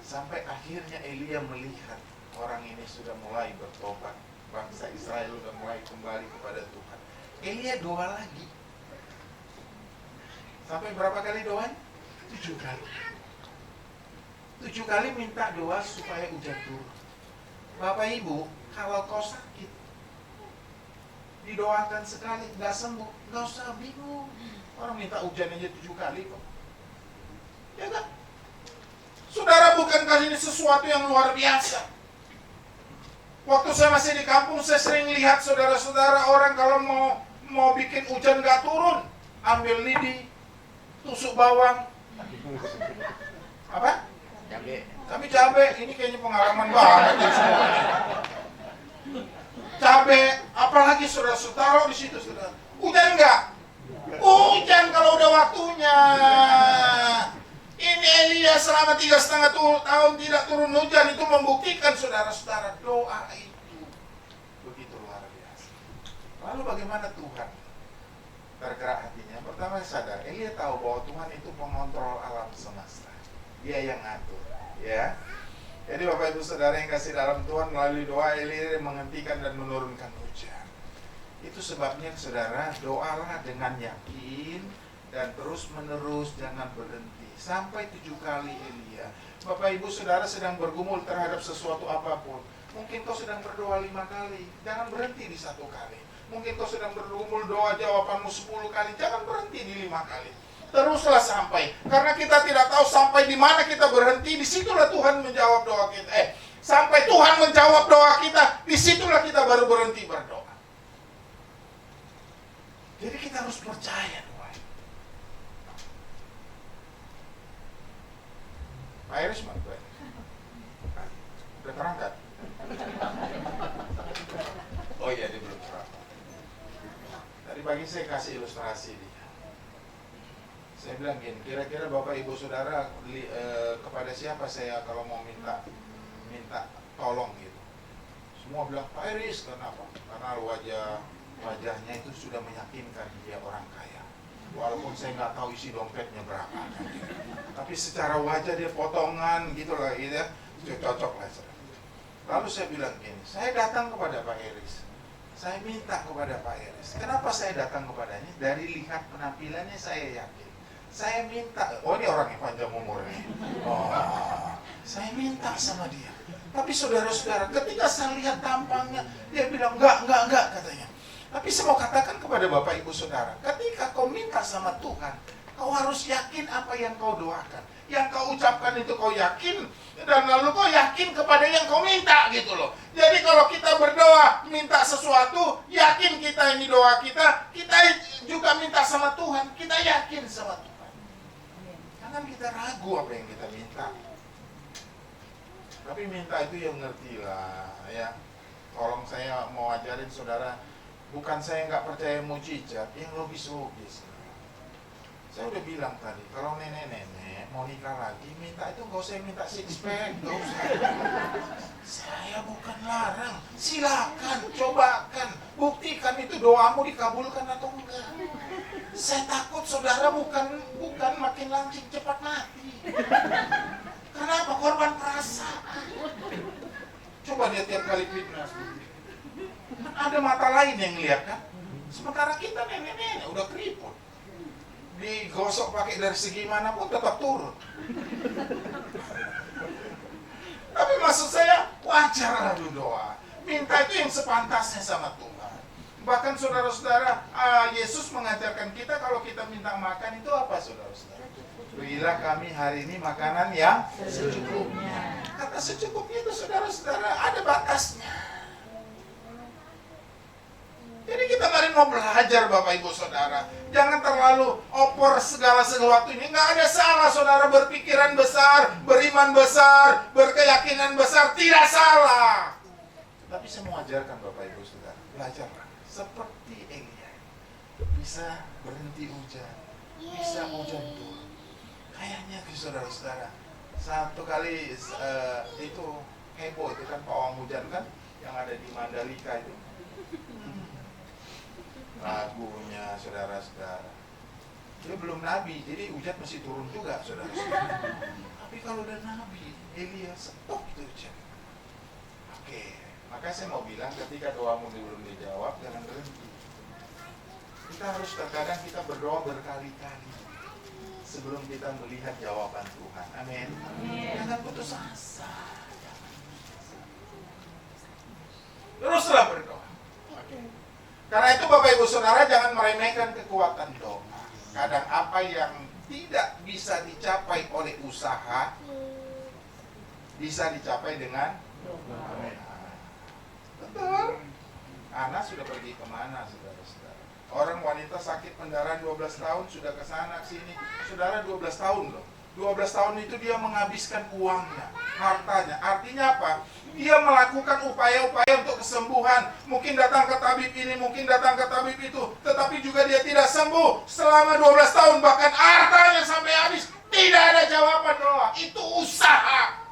Sampai akhirnya Elia melihat orang ini sudah mulai bertobat. Bangsa Israel sudah mulai kembali kepada Tuhan. Elia doa lagi. Sampai berapa kali doanya? 7 kali. 7 kali minta doa supaya hujan turun. Bapak Ibu, kalau kau sakit, didoakan sekali, nggak sembuh, nggak usah bingung. Orang minta hujan aja 7 kali kok. Ya kan? Saudara, bukankah ini sesuatu yang luar biasa? Waktu saya masih di kampung, saya sering lihat saudara-saudara orang kalau mau bikin hujan nggak turun, ambil lidi, tusuk bawang, apa? Cabe. Ini kayaknya pengalaman banget ya semua. Cabe, apalagi saudara-saudara taruh di situ saudara. Hujan nggak? Hujan kalau udah waktunya. Ini Elia selama 3,5 tahun tidak turun hujan, itu membuktikan saudara-saudara doa itu begitu luar biasa. Lalu bagaimana Tuhan tergerak hatinya? Pertama sadar, Elia tahu bahwa Tuhan itu pengontrol alam semesta. Dia yang ngatur, ya. Jadi Bapak Ibu Saudara yang kasih dalam Tuhan, melalui doa Elia menghentikan dan menurunkan hujan. Itu sebabnya saudara, doalah dengan yakin dan terus menerus, jangan berhenti. Sampai 7 kali Elia. Bapak Ibu Saudara sedang bergumul terhadap sesuatu apapun. Mungkin kau sedang berdoa 5 kali, jangan berhenti di 1 kali. Mungkin kau sedang bergumul doa jawabanmu 10 kali, jangan berhenti di 5 kali. Teruslah sampai, karena kita tidak tahu sampai di mana kita berhenti, disitulah Tuhan menjawab doa kita. Sampai Tuhan menjawab doa kita, disitulah kita baru berhenti berdoa. Jadi kita harus percaya. Pak Iris mana? Udah terangkat? Oh iya, dia belum terangkat. Tadi pagi saya kasih ilustrasi dia. Saya bilang gini, kira-kira Bapak Ibu Saudara kepada siapa saya kalau mau minta tolong gitu. Semua bilang Pak Iris, kenapa? Karena wajahnya itu sudah meyakinkan dia orang kaya. Walaupun saya nggak tahu isi dompetnya berapa kan. Tapi secara wajah dia potongan gitu lah gitu ya, cocok lah. Lalu saya bilang gini, saya datang kepada Pak Iris, saya minta kepada Pak Iris. Kenapa saya datang kepadanya? Dari lihat penampilannya saya yakin. Saya minta, oh ini orang yang panjang umur nih. Oh, saya minta sama dia. Tapi saudara-saudara, ketika saya lihat tampangnya, dia bilang enggak katanya. Tapi saya mau katakan kepada Bapak Ibu Saudara, ketika kau minta sama Tuhan, kau harus yakin apa yang kau doakan. Yang kau ucapkan itu kau yakin, dan lalu kau yakin kepada yang kau minta gitu loh. Jadi kalau kita berdoa, minta sesuatu, yakin kita ini doa kita juga minta sama Tuhan, kita yakin sama Tuhan. Jangan kita ragu apa yang kita minta. Tapi minta itu yang ngerti lah ya. Tolong saya mau ajarin saudara, bukan saya nggak percaya mujizat, yang logis-logis. Saya udah bilang tadi, kalau nenek-nenek mau nikah lagi, minta itu nggak usah minta six pack, nggak usah. Saya bukan larang, silakan, cobakan, buktikan itu doamu dikabulkan atau enggak. Saya takut saudara bukan makin langsing cepat mati. Kenapa? Korban perasaan. Coba dia tiap kali fitness. Ada mata lain yang lihat kan. Sementara kita nenek-nenek udah keriput, digosok pakai dari segi manapun tetap turun. Tapi maksud saya wajar lalu doa. Minta itu yang sepantasnya sama Tuhan. Bahkan saudara-saudara, Yesus mengajarkan kita kalau kita minta makan itu apa saudara-saudara? Berilah kami hari ini makanan yang secukupnya. Kata secukupnya itu saudara-saudara ada batasnya. Jadi kita mari kalian mau belajar Bapak Ibu Saudara, jangan terlalu opor segala sesuatu ini. Nggak ada salah saudara berpikiran besar, beriman besar, berkeyakinan besar, tidak salah. Tapi saya mau ajarkan Bapak Ibu Saudara, belajarlah seperti Elia. Bisa berhenti hujan, bisa hujan turun. Kayaknya saudara-saudara, satu kali itu heboh itu kan pawang hujan kan yang ada di Mandalika itu. Lagunya saudara-saudara, dia belum nabi, jadi hujan masih turun juga saudara-saudara. Tapi kalau udah nabi, Elia stop itu hujan. Oke, maka saya mau bilang ketika doamu belum dijawab, jangan berhenti. Kita harus terkadang kita berdoa berkali-kali sebelum kita melihat jawaban Tuhan. Amin. Jangan putus asa. Teruslah berdoa. Karena itu Bapak Ibu Saudara, jangan meremehkan kekuatan doa. Kadang apa yang tidak bisa dicapai oleh usaha bisa dicapai dengan amin. Betul. Anak sudah pergi kemana saudara-saudara? Orang wanita sakit pendarahan 12 tahun sudah ke sana sini. Saudara 12 tahun loh. 12 tahun itu dia menghabiskan uangnya, hartanya. Artinya apa? Dia melakukan upaya-upaya untuk kesembuhan. Mungkin datang ke tabib ini, mungkin datang ke tabib itu, tetapi juga dia tidak sembuh selama 12 tahun. Bahkan hartanya sampai habis. Tidak ada jawaban doa. Itu usaha.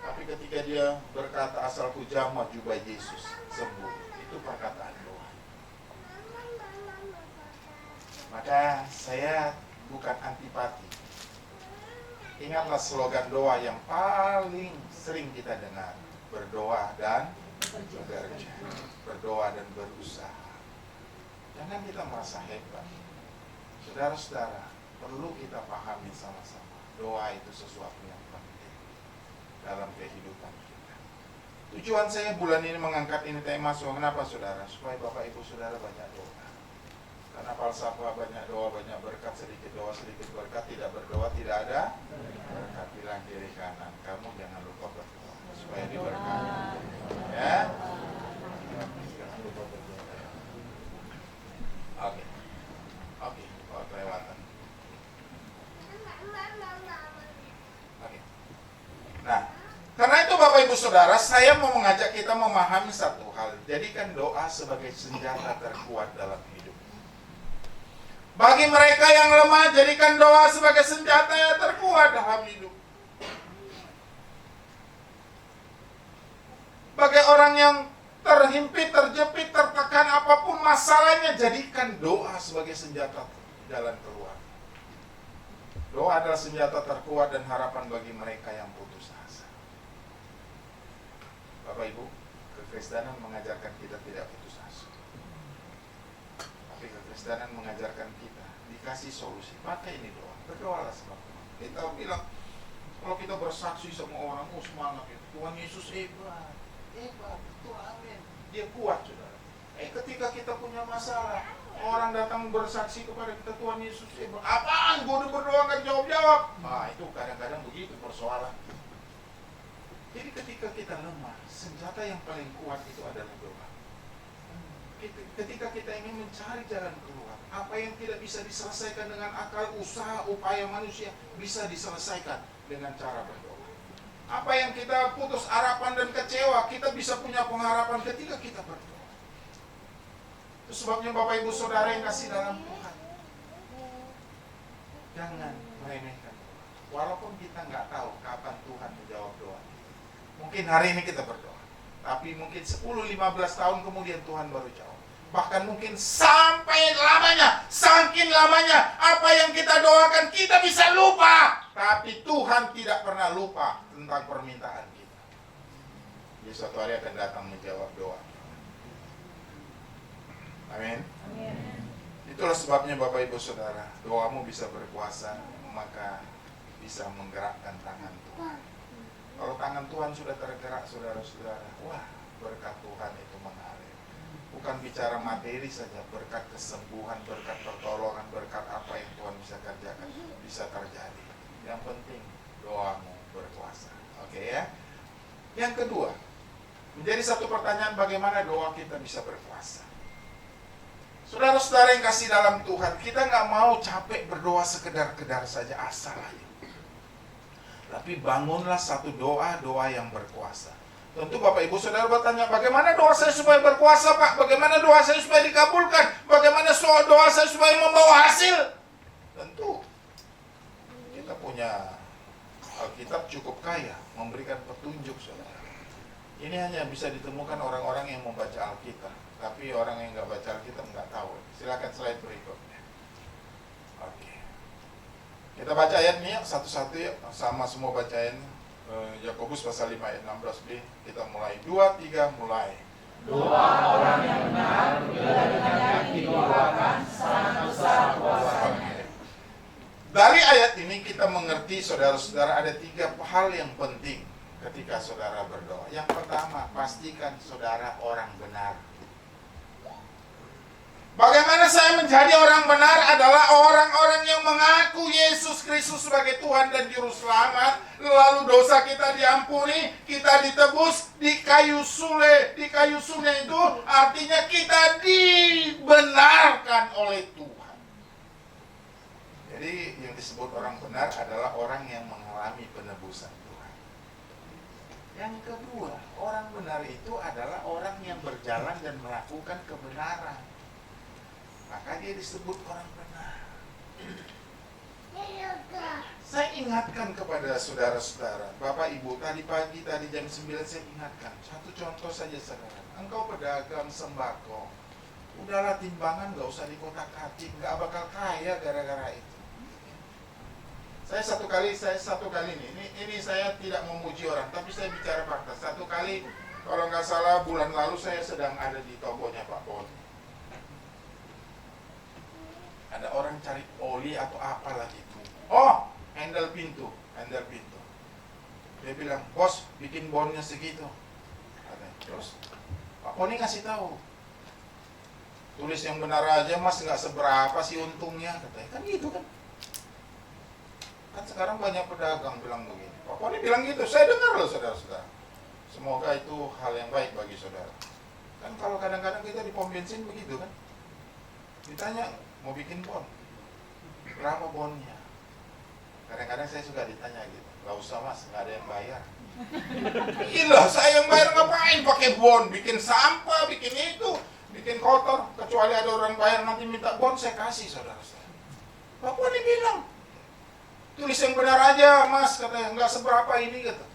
Tapi ketika dia berkata, asalku jamah jubah Yesus, sembuh. Itu perkataan doa. Maka saya bukan antipati. Ingatlah slogan doa yang paling sering kita dengar. Berdoa dan bekerja. Berdoa dan berusaha. Jangan kita merasa hebat. Saudara-saudara, perlu kita pahami sama-sama. Doa itu sesuatu yang penting dalam kehidupan kita. Tujuan saya bulan ini mengangkat ini tema. Kenapa saudara? Supaya Bapak Ibu Saudara banyak doa. Karena falsafah banyak doa, banyak berkat, sedikit doa, sedikit berkat, tidak berdoa, tidak ada berkat. Bilang kiri kanan, kamu jangan lupa berdoa supaya diberkati. Ya? Jangan lupa berdoa. Oke, kelewatan. Oke. Nah, karena itu Bapak Ibu Saudara, saya mau mengajak kita memahami satu hal. Jadikan doa sebagai senjata terkuat dalam hidup. Bagi mereka yang lemah, jadikan doa sebagai senjata yang terkuat dalam hidup. Bagi orang yang terhimpit, terjepit, tertekan apapun masalahnya, jadikan doa sebagai senjata jalan keluar. Doa adalah senjata terkuat dan harapan bagi mereka yang putus asa. Bapak Ibu, kekristenan mengajarkan kita tidak putus asa. Tapi kekristenan mengajarkan kita dikasih solusi. Pakai ini doa. Berdoalah sebab kita bilang kalau kita bersaksi sama orang, oh semangat itu. Tuhan Yesus hebat. Hebat, itu amin. Dia kuat saudara. Ketika kita punya masalah, orang datang bersaksi kepada kita, Tuhan Yesus hebat. Apaan? Gue udah berdoa gak jawab-jawab. Nah itu kadang-kadang begitu persoalan. Jadi ketika kita lemah, senjata yang paling kuat itu adalah doa. Ketika kita ingin mencari jalan keluar, apa yang tidak bisa diselesaikan dengan akal, usaha, upaya manusia, bisa diselesaikan dengan cara berdoa. Apa yang kita putus harapan dan kecewa, kita bisa punya pengharapan ketika kita berdoa. Itu sebabnya Bapak Ibu Saudara yang kasih dalam Tuhan, jangan meremehkan doa. Walaupun kita nggak tahu kapan Tuhan menjawab doa. Mungkin hari ini kita berdoa, tapi mungkin 10-15 tahun kemudian Tuhan baru jawab. Bahkan mungkin sampai lamanya, saking lamanya, apa yang kita doakan kita bisa lupa. Tapi Tuhan tidak pernah lupa tentang permintaan kita. Dia suatu hari akan datang menjawab doa. Amin. Itulah sebabnya Bapak Ibu Saudara, doamu bisa berkuasa, maka bisa menggerakkan tangan Tuhan. Kalau tangan Tuhan sudah tergerak saudara-saudara, wah berkat Tuhan itu mengalir. Bukan bicara materi saja, berkat kesembuhan, berkat pertolongan, berkat apa yang Tuhan bisa kerjakan, bisa terjadi. Yang penting doamu berkuasa. Oke ya. Yang kedua, menjadi satu pertanyaan bagaimana doa kita bisa berkuasa. Saudara-saudara yang kasih dalam Tuhan, kita nggak mau capek berdoa sekedar-kedar saja asal aja. Tapi bangunlah satu doa yang berkuasa. Tentu Bapak Ibu Saudara bertanya, bagaimana doa saya supaya berkuasa Pak? Bagaimana doa saya supaya dikabulkan? Bagaimana doa saya supaya membawa hasil? Tentu kita punya Alkitab cukup kaya memberikan petunjuk saudara. Ini hanya bisa ditemukan orang-orang yang membaca Alkitab. Tapi orang yang nggak baca Alkitab nggak tahu. Silakan slide berikutnya. Oke. Kita baca ayatnya satu-satu ya, sama semua bacain. Yakobus pasal 5 ayat 16b. Kita mulai 2, 3, mulai. Doa orang yang benar bila dengan yakin didoakan sangat besar kuasanya. Dari ayat ini kita mengerti saudara-saudara ada 3 hal yang penting ketika saudara berdoa. Yang pertama, pastikan saudara orang benar. Bagaimana saya menjadi orang benar adalah orang-orang yang mengaku Yesus Kristus sebagai Tuhan dan Juru Selamat. Lalu dosa kita diampuni, kita ditebus di kayu sule. Di kayu sule itu artinya kita dibenarkan oleh Tuhan. Jadi yang disebut orang benar adalah orang yang mengalami penebusan Tuhan. Yang kedua, orang benar itu adalah orang yang berjalan dan melakukan kebenaran. Maka dia disebut orang benar. Saya ingatkan kepada saudara-saudara, Bapak Ibu, tadi pagi, tadi jam 9 saya ingatkan. Satu contoh saja saudara. Engkau pedagang sembako. Udahlah timbangan gak usah dikotak-katik, gak bakal kaya gara-gara itu. Saya satu kali ini saya tidak memuji orang, tapi saya bicara fakta. Satu kali, kalau nggak salah bulan lalu saya sedang ada di tokonya Pak Bon. Ada orang cari oli atau apa lagi itu. Oh, handle pintu. Dia bilang, bos, bikin bonnya segitu. Terus Pak Poni ngasih tahu, tulis yang benar aja mas, nggak seberapa sih untungnya, katanya. Kan gitu kan. Kan sekarang banyak pedagang bilang begini. Pak Poni bilang gitu, saya dengar loh saudara-saudara. Semoga itu hal yang baik bagi saudara. Kan kalau kadang-kadang kita di pom bensin begitu kan. Ditanya, mau bikin bon, berapa bonnya? Kadang-kadang saya suka ditanya gitu, gak usah mas, gak ada yang bayar. Gila, saya yang bayar ngapain pakai bon, bikin sampah, bikin itu, bikin kotor. Kecuali ada orang bayar nanti minta bon, saya kasih saudara-saudara. Bapak ini bilang, tulis yang benar aja mas, katanya, nggak seberapa ini gitu.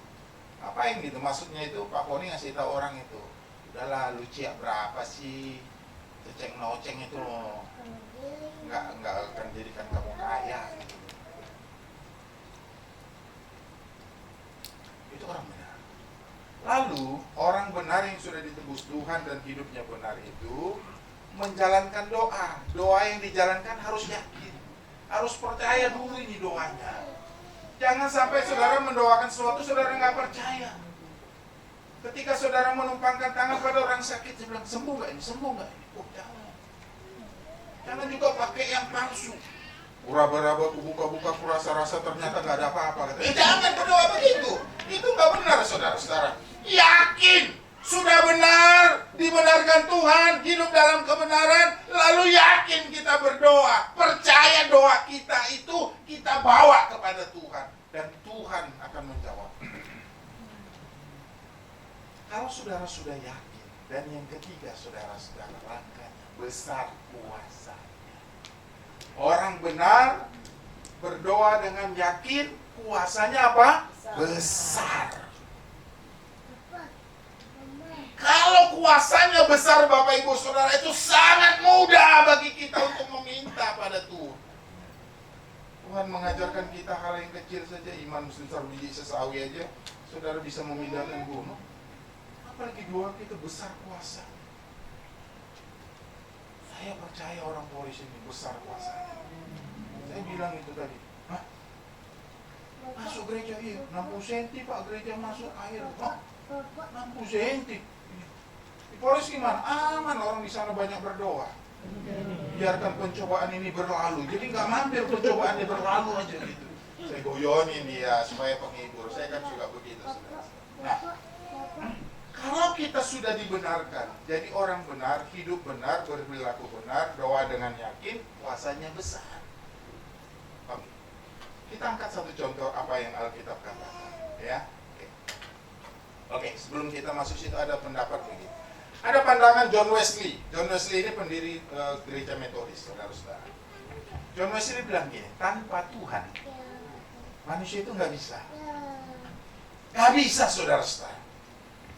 Ngapain gitu, maksudnya itu Pak Poni ngasih tahu orang itu, udahlah lu ciak berapa sih, ceceng noceng itu loh. Nggak akan jadikan kamu kaya gitu. Itu orang benar. Lalu orang benar yang sudah ditebus Tuhan dan hidupnya benar itu menjalankan doa. Doa yang dijalankan harus yakin, harus percaya dulu ini doanya. Jangan sampai saudara mendoakan sesuatu saudara nggak percaya. Ketika saudara menumpangkan tangan pada orang sakit, dia bilang sembuh nggak ini, sembuh nggak ini. Oh jangan. Jangan juga pakai yang palsu. Uraba-raba, kubuka-buka, kurasa-rasa ternyata nggak ada apa-apa. Jangan berdoa begitu. Itu nggak benar saudara-saudara. Yakin sudah benar, dibenarkan Tuhan, hidup dalam kebenaran, lalu yakin kita berdoa. Percaya doa kita itu kita bawa kepada Tuhan dan Tuhan akan menjawab. Kalau saudara sudah yakin, dan yang ketiga saudara-saudara langkahnya besar kuasanya. Orang benar berdoa dengan yakin, kuasanya apa? Besar. Kalau kuasanya besar Bapak Ibu Saudara, itu sangat mudah bagi kita untuk meminta pada Tuhan. Tuhan mengajarkan kita hal yang kecil saja, iman sebesar biji sesawi aja, saudara bisa memindahkan gunung. Apalagi doa kita besar kuasa. Saya percaya orang Polres ini besar kuasanya. Saya bilang itu tadi, hah? Masuk gereja iya, 60 cm Pak gereja masuk air. Hah? 60 cm. Di Polres gimana? Aman, orang di sana banyak berdoa. Biarkan pencobaan ini berlalu. Jadi nggak mampir pencobaannya berlalu aja gitu. Saya goyonin dia supaya penghibur. Saya kan suka begitu. Nah, Kalau kita sudah dibenarkan, jadi orang benar, hidup benar, berperilaku benar, doa dengan yakin, kuasanya besar. Oke. Kita angkat satu contoh apa yang Alkitab katakan, ya. Oke, sebelum kita masuk situ ada pendapat begini. Ada pandangan John Wesley. John Wesley ini pendiri gereja Metodis, saudara-saudara. John Wesley bilang gini, tanpa Tuhan, manusia itu nggak bisa. Nggak bisa, saudara-saudara.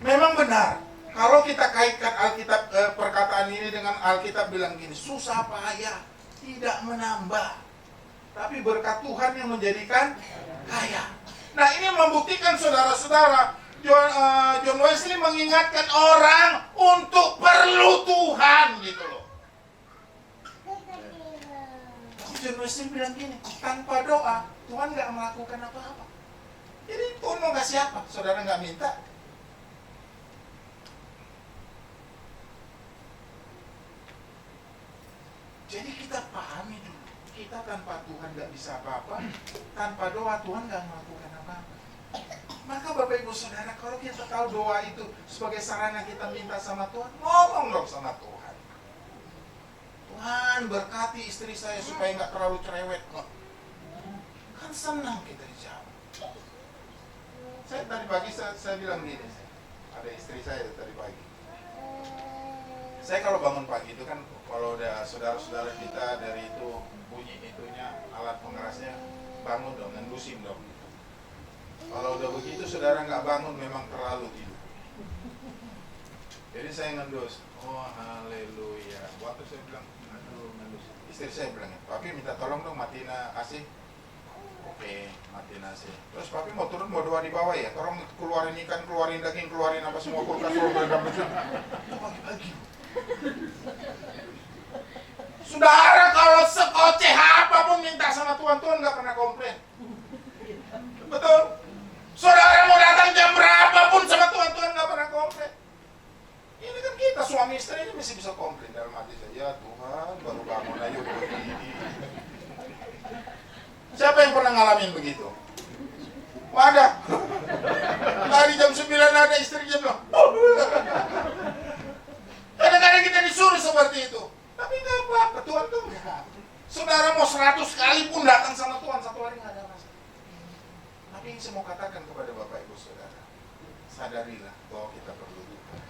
Memang benar, kalau kita kaitkan Alkitab, perkataan ini dengan Alkitab bilang gini, susah payah, tidak menambah. Tapi berkat Tuhan yang menjadikan kaya. Nah, ini membuktikan saudara-saudara, John Wesley mengingatkan orang untuk perlu Tuhan gitu loh. John Wesley bilang gini, tanpa doa Tuhan nggak melakukan apa-apa. Jadi Tuhan mau kasih apa? Saudara nggak minta. Jadi kita pahami dulu, kita tanpa Tuhan nggak bisa apa-apa, tanpa doa Tuhan nggak melakukan apa-apa. Maka Bapak Ibu Saudara, kalau kita tahu doa itu sebagai sarana kita minta sama Tuhan, ngomong dong sama Tuhan. Tuhan berkati istri saya supaya nggak terlalu cerewet. Kan senang kita dijawab. Saya tadi pagi saya bilang gini, ada istri saya tadi pagi. Saya kalau bangun pagi itu kan, kalau udah saudara-saudara kita dari itu bunyi itunya alat pengerasnya, bangun dong, ngendusin dong. Kalau udah begitu saudara nggak bangun memang terlalu tidur. Jadi saya ngendus, oh haleluya. Waktu saya bilang, aduh ngendus, istri saya bilang, papi minta tolong dong matiin AC. Oke, matiin AC. Terus papi mau turun mau doa di bawah ya, tolong keluarin ikan, keluarin daging, keluarin apa semua kulkas, pagi-pagi. Saudara kalau sekoceh apapun minta sama Tuhan, Tuhan nggak pernah komplain. Betul? Saudara mau datang jam berapapun sama Tuhan, Tuhan nggak pernah komplain. Ini kan kita suami istri ini masih bisa komplain dalam hati saja, Tuhan baru bangun aja udah begini. Siapa yang pernah ngalamin begitu? Wadah. Tadi jam 9 ada istrinya bilang, kadang-kadang kita disuruh seperti itu. Tapi nggak apa-apa, Tuhan tuh enggak. Saudara mau 100 kali pun datang sama Tuhan, satu hari nggak ada masalah. Tapi yang saya mau katakan kepada Bapak Ibu Saudara, sadarilah bahwa kita perlu Tuhan.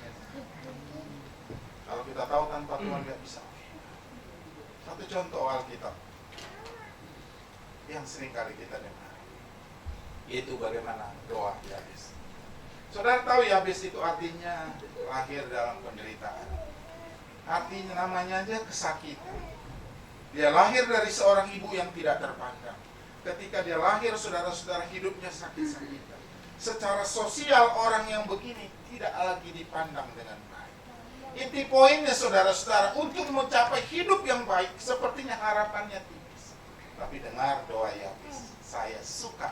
Kalau kita tahu tanpa Tuhan nggak bisa. Satu contoh Alkitab yang sering kali kita dengar, yaitu bagaimana doa Yabes. Saudara tahu Yabes itu artinya lahir dalam penderitaan. Artinya namanya aja kesakitan. Dia lahir dari seorang ibu yang tidak terpandang. Ketika dia lahir, saudara-saudara, hidupnya sakit-sakitan. Secara sosial orang yang begini tidak lagi dipandang dengan baik. Inti poinnya saudara-saudara, untuk mencapai hidup yang baik, sepertinya harapannya tipis. Tapi dengar doa Yabes, saya suka.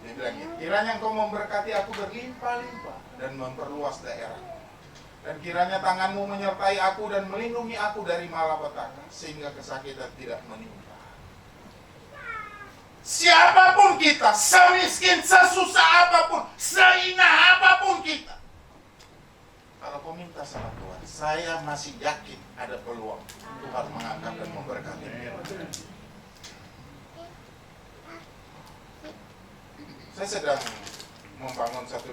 Dia bilang gini, kiranya engkau memberkati aku berlimpah-limpah dan memperluas daerah. Dan kiranya tanganmu menyertai aku dan melindungi aku dari malapetaka, sehingga kesakitan tidak menimpa. Siapapun kita, semiskin, sesusah apapun, seinah apapun kita, kalau kau minta sama Tuhan, saya masih yakin ada peluang Tuhan mengangkat dan memberkati dia. Saya sedang membangun satu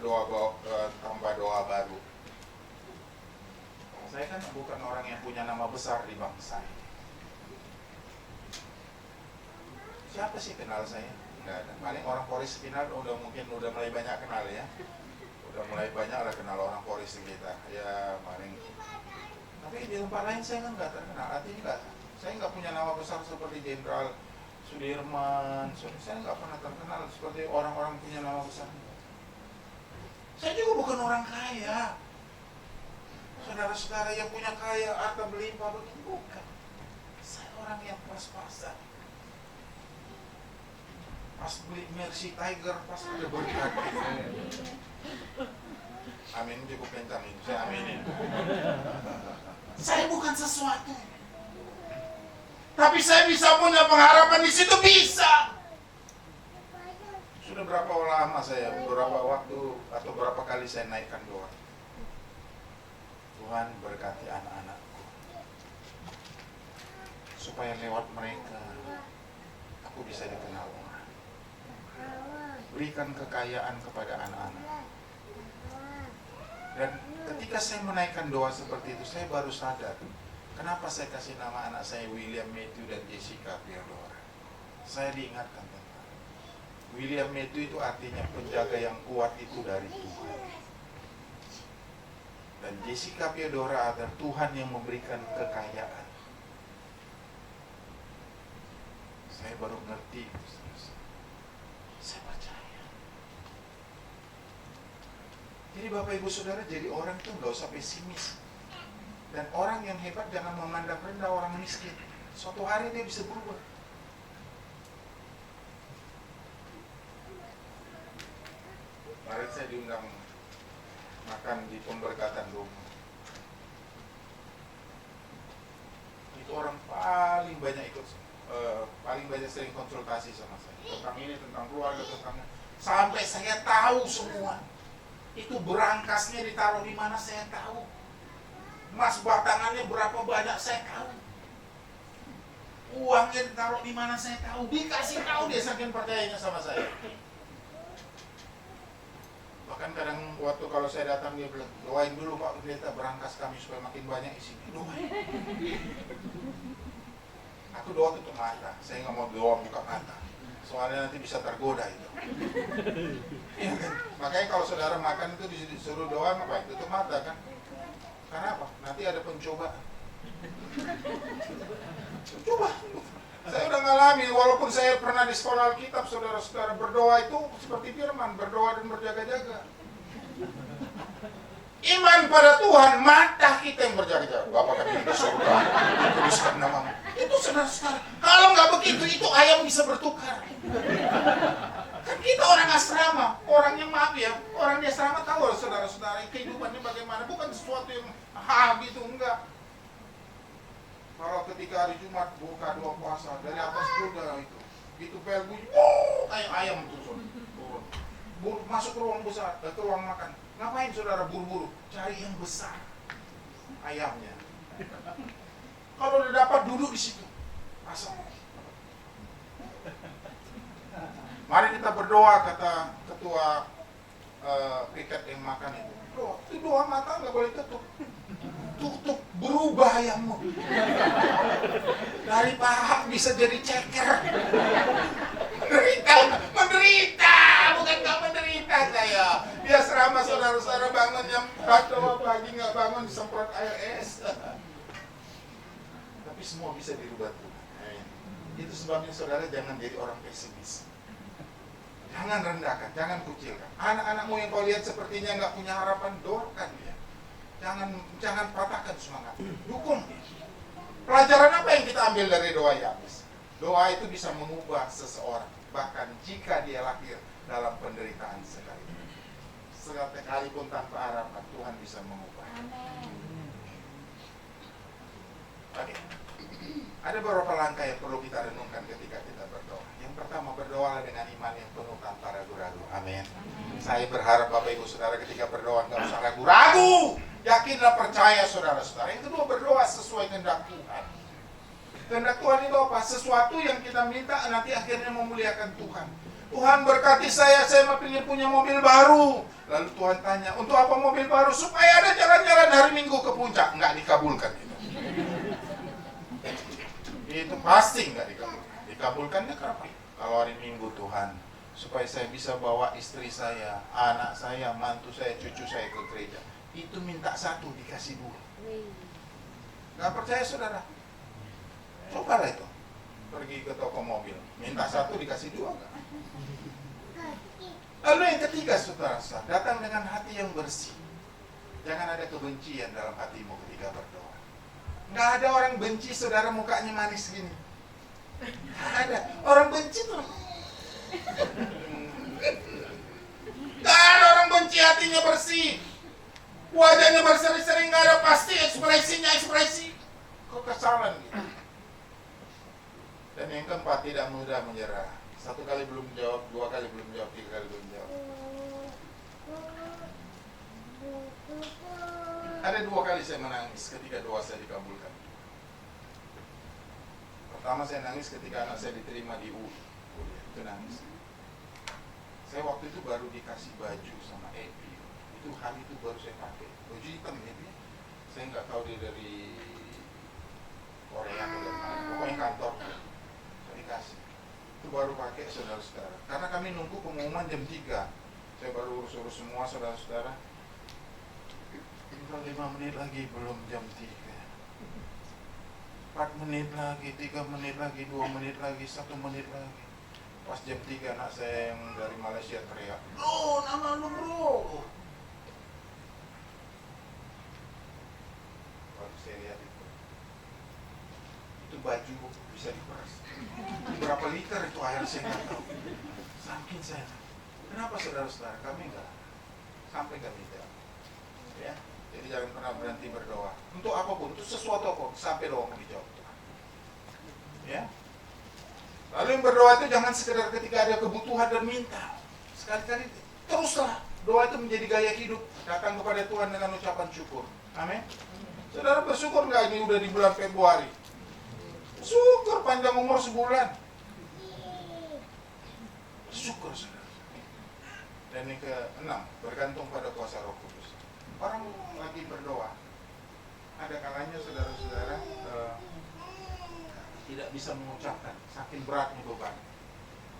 tambah doa baru. Saya kan bukan orang yang punya nama besar di bangsa ini. Siapa sih kenal saya? Enggak ada. Paling orang Polres kenal, mungkin udah mulai banyak kenal ya. Udah mulai banyak ada kenal orang Polres kita. Ya paling. Tapi di tempat lain saya kan nggak terkenal. Artinya nggak. Saya nggak punya nama besar seperti Jenderal Sudirman. Saya nggak pernah terkenal seperti orang-orang punya nama besar. Saya juga bukan orang kaya. Saudara-saudara yang punya kaya, harta berlimpah begini, bukan. Saya orang yang pas-pasan. Pas beli Mercy Tiger, pas ada berkat. Amin, cukup kencang ini, saya aminin. Saya bukan sesuatu. Tapi saya bisa punya pengharapan di situ, bisa. Sudah berapa lama berapa waktu atau berapa kali saya naikkan doa. Tuhan berkati anak-anakku, supaya lewat mereka aku bisa dikenal orang. Berikan kekayaan kepada anak-anak. Dan ketika saya menaikkan doa seperti itu, saya baru sadar kenapa saya kasih nama anak saya William Matthew dan Jessica Theodora. Saya diingatkan tentang William Matthew itu artinya penjaga yang kuat itu dari Tuhan. Dan Jessica Theodora adalah Tuhan yang memberikan kekayaan. Saya baru ngerti. Saya percaya. Jadi Bapak Ibu Saudara, jadi orang itu nggak usah pesimis. Dan orang yang hebat jangan memandang rendah orang miskin. Suatu hari dia bisa berubah. Kemarin saya diundang makan di pemberkatan rumah. Itu orang paling banyak paling banyak sering konsultasi sama saya tentang ini, tentang keluarga, tentang sampai saya tahu semua. Itu berangkasnya ditaruh di mana saya tahu. Emas batangannya berapa banyak saya tahu. Uangnya ditaruh di mana saya tahu. Dikasih tahu dia, saking percayanya sama saya. Bahkan kadang waktu kalau saya datang dia bilang, doain dulu Pak Pendeta berangkas kami supaya makin banyak isinya. Doain. Aku doa tutup mata. Saya nggak mau doa buka mata. Soalnya nanti bisa tergoda itu. Ya kan? Makanya kalau saudara makan itu disuruh doa ngapain? Tutup mata kan? Karena apa? Nanti ada pencobaan. Coba. Saya udah ngalami, walaupun saya pernah di sekolah Alkitab, saudara-saudara, berdoa itu seperti firman, berdoa dan berjaga-jaga. Iman pada Tuhan, mata kita yang berjaga-jaga. Bapak kami di surga, tuliskan namamu. Itu saudara-saudara. Kalau nggak begitu, itu ayam bisa bertukar. Kan kita orang asrama, orang yang maaf ya, orang di asrama tahu saudara-saudara, kehidupannya bagaimana. Bukan sesuatu yang gitu, enggak. Kalau ketika hari Jumat buka doa puasa dari atas surga itu bel bunyi, kayak ayam turun. Masuk ke ruang besar, ke ruang makan. Ngapain saudara buru-buru? Cari yang besar, ayamnya. Kalau udah dapat duduk di situ, pasang. Mari kita berdoa, kata ketua piket yang makan itu. Doa mata nggak boleh tutup. Tutup, berubah ayammu. Dari pahak bisa jadi ceker. Menderita, bukan nggak menderita saya. Dia serama saudara-saudara bangun jam 4 pagi nggak bangun disemprot air es. Tapi semua bisa dirubah Tuhan. Itu sebabnya saudara jangan jadi orang pesimis. Jangan rendahkan, jangan kucilkan. Anak-anakmu yang kau lihat sepertinya nggak punya harapan, doakan dia. Jangan patahkan semangat. Dukung dia. Pelajaran apa yang kita ambil dari doa Yabes? Doa itu bisa mengubah seseorang, bahkan jika dia lahir dalam penderitaan sekalipun tanpa harapan, Tuhan bisa mengubah. Oke. Ada beberapa langkah yang perlu kita renungkan ketika kita berdoa. Yang pertama, berdoalah dengan iman yang penuh tanpa ragu-ragu. Amin. Saya berharap Bapak Ibu Saudara ketika berdoa nggak usah ragu-ragu. Yakinlah, percaya saudara-saudara. Yang kedua, berdoa sesuai kehendak Tuhan. Kehendak Tuhan itu apa? Sesuatu yang kita minta nanti akhirnya memuliakan Tuhan. Tuhan berkati saya ingin punya mobil baru. Lalu Tuhan tanya, untuk apa mobil baru? Supaya ada jalan-jalan hari Minggu ke puncak. Nggak dikabulkan itu. Itu pasti nggak dikabulkan. Dikabulkannya kenapa? Kalau hari Minggu Tuhan, supaya saya bisa bawa istri saya, anak saya, mantu saya, cucu saya ke gereja. Itu minta 1 dikasih 2. Nggak percaya saudara? Cobalah itu. Pergi ke toko mobil, minta 1 dikasih 2 nggak? Lalu yang ketiga saudara, datang dengan hati yang bersih. Jangan ada kebencian dalam hatimu ketika berdoa. Nggak ada orang benci saudara mukanya manis gini. Nggak ada. Orang benci tuh. Nggak ada orang benci, hatinya bersih. Wajahnya berseri-seri, nggak ada, pasti ekspresinya ekspresi kekesalan gitu. Dan yang keempat, tidak mudah menyerah. 1 kali belum jawab, 2 kali belum jawab, 3 kali belum jawab. Ada 2 kali saya menangis ketika doa saya dikabulkan. Pertama saya nangis ketika anak saya diterima di kuliah, itu nangis. Saya waktu itu baru dikasih baju sama Epi. Itu hari itu baru saya pakai baju hitam ini. Saya nggak tahu dia dari Korea atau dari mana. Pokoknya kantor saya dikasih. Itu baru pakai saudara-saudara. Karena kami nunggu pengumuman jam 3. Saya baru urus-urus semua saudara-saudara. Tinggal 5 menit lagi belum jam 3. 4 menit lagi, 3 menit lagi, 2 menit lagi, 1 menit lagi. Pas jam 3 anak saya yang dari Malaysia teriak, "Bro, nama lu bro." Baru saya lihat itu baju bisa diperas. Berapa liter itu air saya nggak tahu. Saking saya. Kenapa saudara-saudara kami nggak sampai kami jawab? Ya, jadi jangan pernah berhenti berdoa. Untuk apapun, untuk sesuatu apapun, sampai doa dijawab. Ya. Lalu yang berdoa itu jangan sekedar ketika ada kebutuhan dan minta. Sekali-kali teruslah. Doa itu menjadi gaya hidup. Datang kepada Tuhan dengan ucapan syukur. Amin. Saudara bersyukur nggak ini udah di bulan Februari? Syukur panjang umur sebulan. Syukur saudara. Dan yang ke-6, bergantung pada kuasa Roh Kudus. Orang lagi berdoa. Ada kalanya saudara-saudara tidak bisa mengucapkan, saking beratnya beban.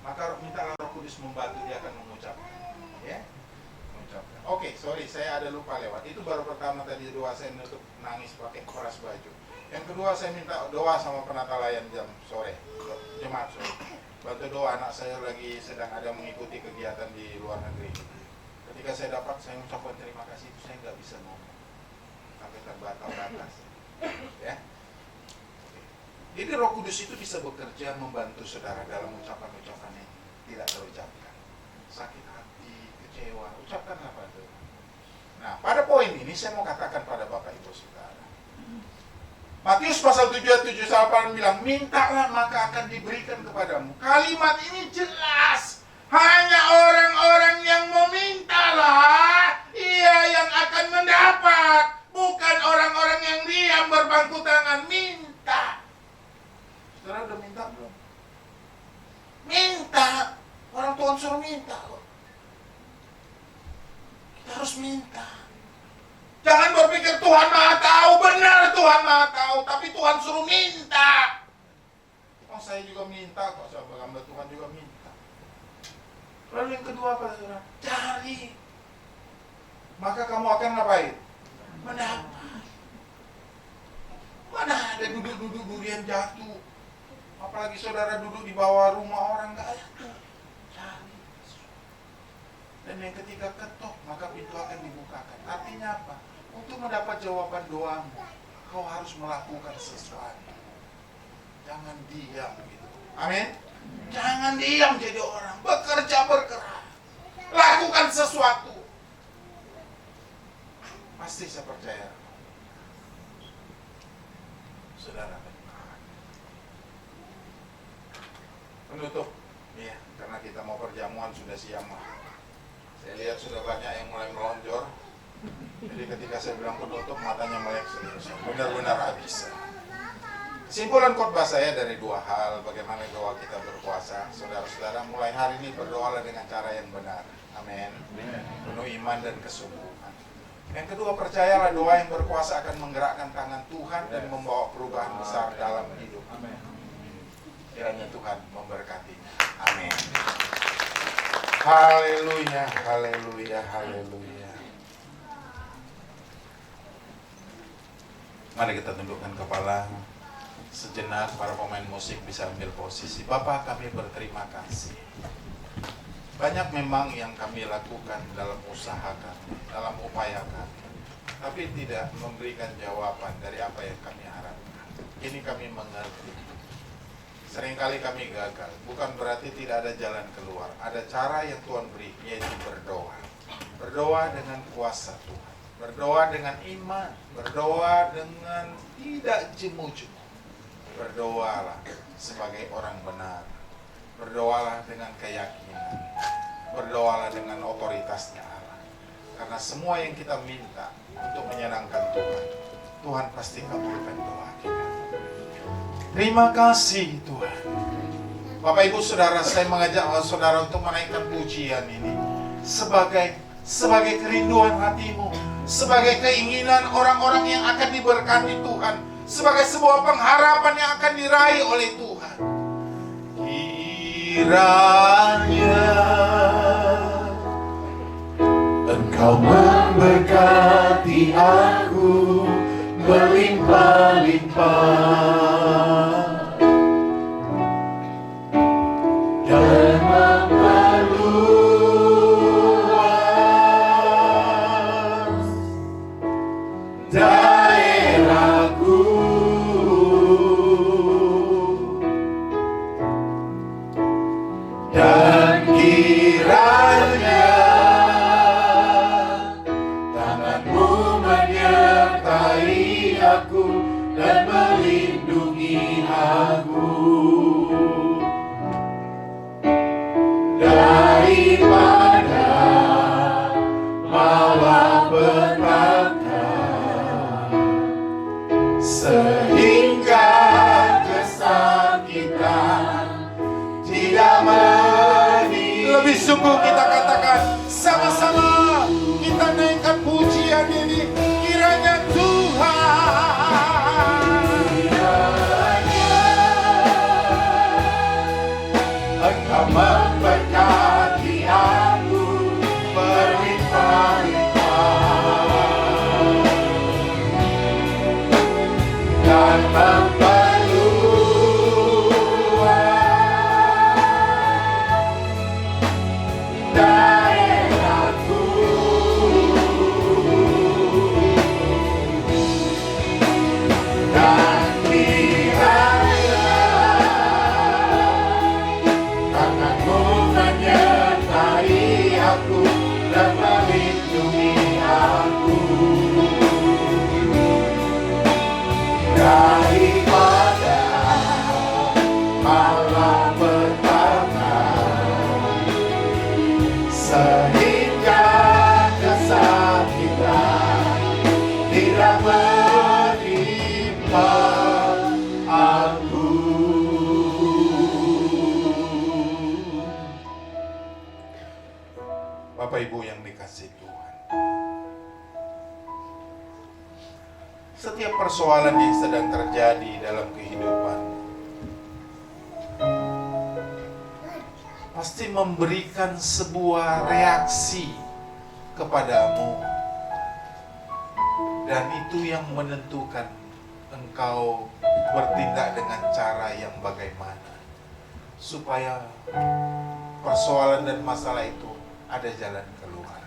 Maka minta Roh Kudus membantu dia akan mengucapkan. Ya, mengucapkan. Oke, sorry, saya ada lupa lewat. Itu baru pertama tadi doa saya menutup nangis pakai peras baju. Yang kedua saya minta doa sama penata layan jam sore, jemaat sore. Bantu doa anak saya lagi sedang ada mengikuti kegiatan di luar negeri. Ketika saya dapat, saya mengucapkan terima kasih itu saya nggak bisa ngomong, sampai terbatas. Ya. Jadi Roh Kudus itu bisa bekerja membantu saudara dalam ucapan-ucapan yang tidak terucapkan. Sakit hati, kecewa, ucapkan apa itu. Nah, pada poin ini saya mau katakan pada Bapak Ibu Saudara. Matius pasal 7:8 bilang, mintalah maka akan diberikan kepadamu. Kalimat ini jelas. Hanya orang-orang yang memintalah, ia yang akan mendapat. Bukan orang-orang yang diam berbangku tangan, minta. Saudara udah minta belum? Minta. Orang Tuhan suruh minta kok. Kita harus minta. Jangan berpikir Tuhan Maha Tahu. Benar Tuhan Maha Tahu, tapi Tuhan suruh minta. Oh, saya juga minta kok, sahabat hamba Tuhan juga minta. Lalu yang kedua apa saudara? Cari. Maka kamu akan ngapain? Mendapat. Mana ada duduk-duduk durian jatuh. Apalagi saudara duduk di bawah rumah orang nggak ada. Cari. Dan yang ketiga ketok, maka pintu akan dibukakan. Artinya apa? Untuk mendapat jawaban doamu, kau harus melakukan sesuatu. Jangan diam gitu. Amin. Jangan diam jadi orang. Bekerja bergerak. Lakukan sesuatu. Pasti saya percaya. Saudara. Penutup, ya, karena kita mau perjamuan sudah siang lah. Saya lihat sudah banyak yang mulai melonjor. Jadi ketika saya bilang penutup, matanya melek serius. Benar-benar habis. Kesimpulan khotbah saya dari 2 hal. Bagaimana doa kita berpuasa. Saudara-saudara, mulai hari ini berdoalah dengan cara yang benar. Amin. Penuh iman dan kesungguhan. Yang kedua, percayalah doa yang berkuasa akan menggerakkan tangan Tuhan dan membawa perubahan besar dalam hidup. Amin. Kiranya Tuhan memberkatinya. Amin. Haleluya, haleluya, haleluya. Mari kita tundukkan kepala sejenak. Para pemain musik bisa ambil posisi. Bapa, kami berterima kasih. Banyak memang yang kami lakukan dalam usaha kami, dalam upaya kami, tapi tidak memberikan jawaban dari apa yang kami harapkan. Ini kami mengerti. Seringkali kami gagal, bukan berarti tidak ada jalan keluar. Ada cara yang Tuhan beri, yaitu berdoa. Berdoa dengan kuasa Tuhan. Berdoa dengan iman. Berdoa dengan tidak jemu-jemu. Berdoalah sebagai orang benar. Berdoalah dengan keyakinan. Berdoalah dengan otoritasnya Allah. Karena semua yang kita minta untuk menyenangkan Tuhan, Tuhan pasti kabulkan doa kita. Terima kasih Tuhan. Bapak Ibu Saudara, saya mengajak saudara untuk menaikkan pujian ini sebagai kerinduan hatimu, sebagai keinginan orang-orang yang akan diberkati Tuhan, sebagai sebuah pengharapan yang akan diraih oleh Tuhan. Kiranya Engkau memberkati aku berlimpah-limpah dan memperluas daerahku, dan kiranya tanganmu menyertai aku dan melindungi aku daripada malapetaka, sehingga kesakitan tidak menimpa. Lebih sungguh kita katakan sama-sama, kita naikkan pujian ini. Kiranya Tuhan, Engkau memberkati aku berlimpah-limpah dan memperluas daerahku, dan kiranya tanganmu menyertai aku dan melindungi aku daripada malapetaka, sehingga kesakitan tidak menimpa aku. Bapak Ibu yang dikasihi Tuhan, setiap persoalan yang sedang terjadi dalam kehidupan pasti memberikan sebuah reaksi kepadamu, dan itu yang menentukan engkau bertindak dengan cara yang bagaimana supaya persoalan dan masalah itu ada jalan keluar.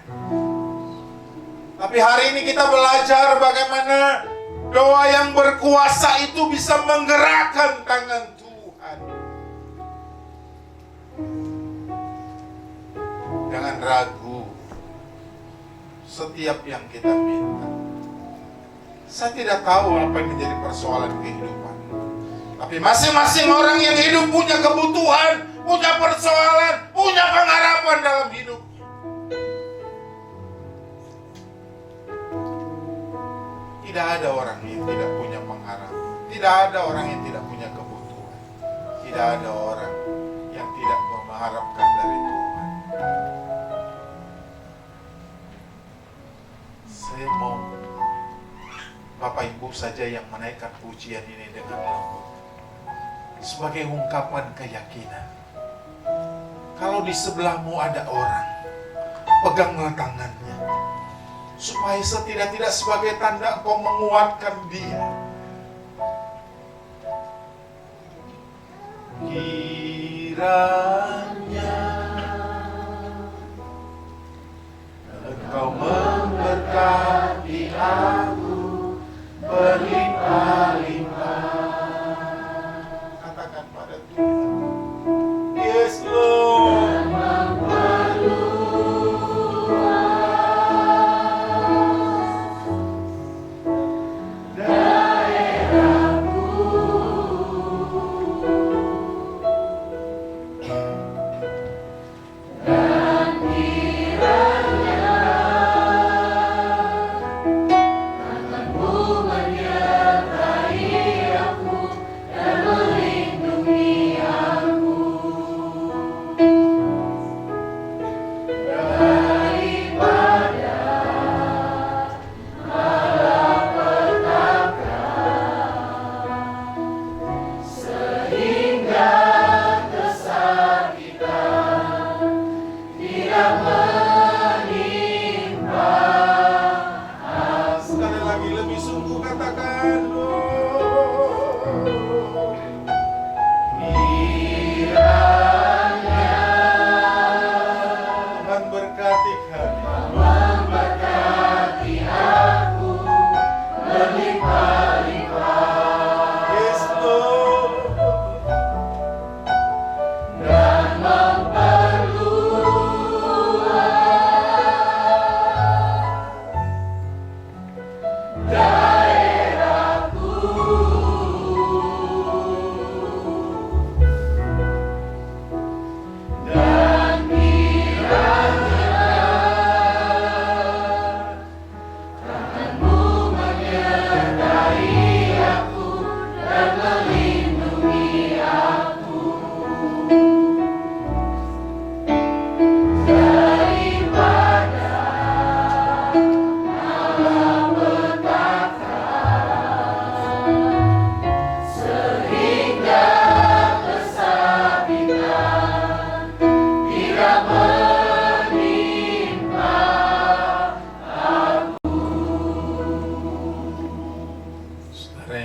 Tapi hari ini kita belajar bagaimana doa yang berkuasa itu bisa menggerakkan tangan Tuhan. Jangan ragu setiap yang kita minta. Saya tidak tahu apa yang menjadi persoalan kehidupan, tapi masing-masing orang yang hidup punya kebutuhan, punya persoalan, punya pengharapan dalam hidupnya. Tidak ada orang yang tidak punya pengharapan, tidak ada orang yang tidak punya kebutuhan, tidak ada orang yang tidak mengharapkan dari Tuhan. Saya mau Bapak Ibu saja yang menaikkan pujian ini dengan lembut sebagai ungkapan keyakinan. Kalau di sebelahmu ada orang, peganglah tangannya, supaya setidak-tidak sebagai tanda engkau menguatkan dia. Kiranya Engkau memberkati aku berlimpah-limpah. Katakan pada Tuhan, yes Lord.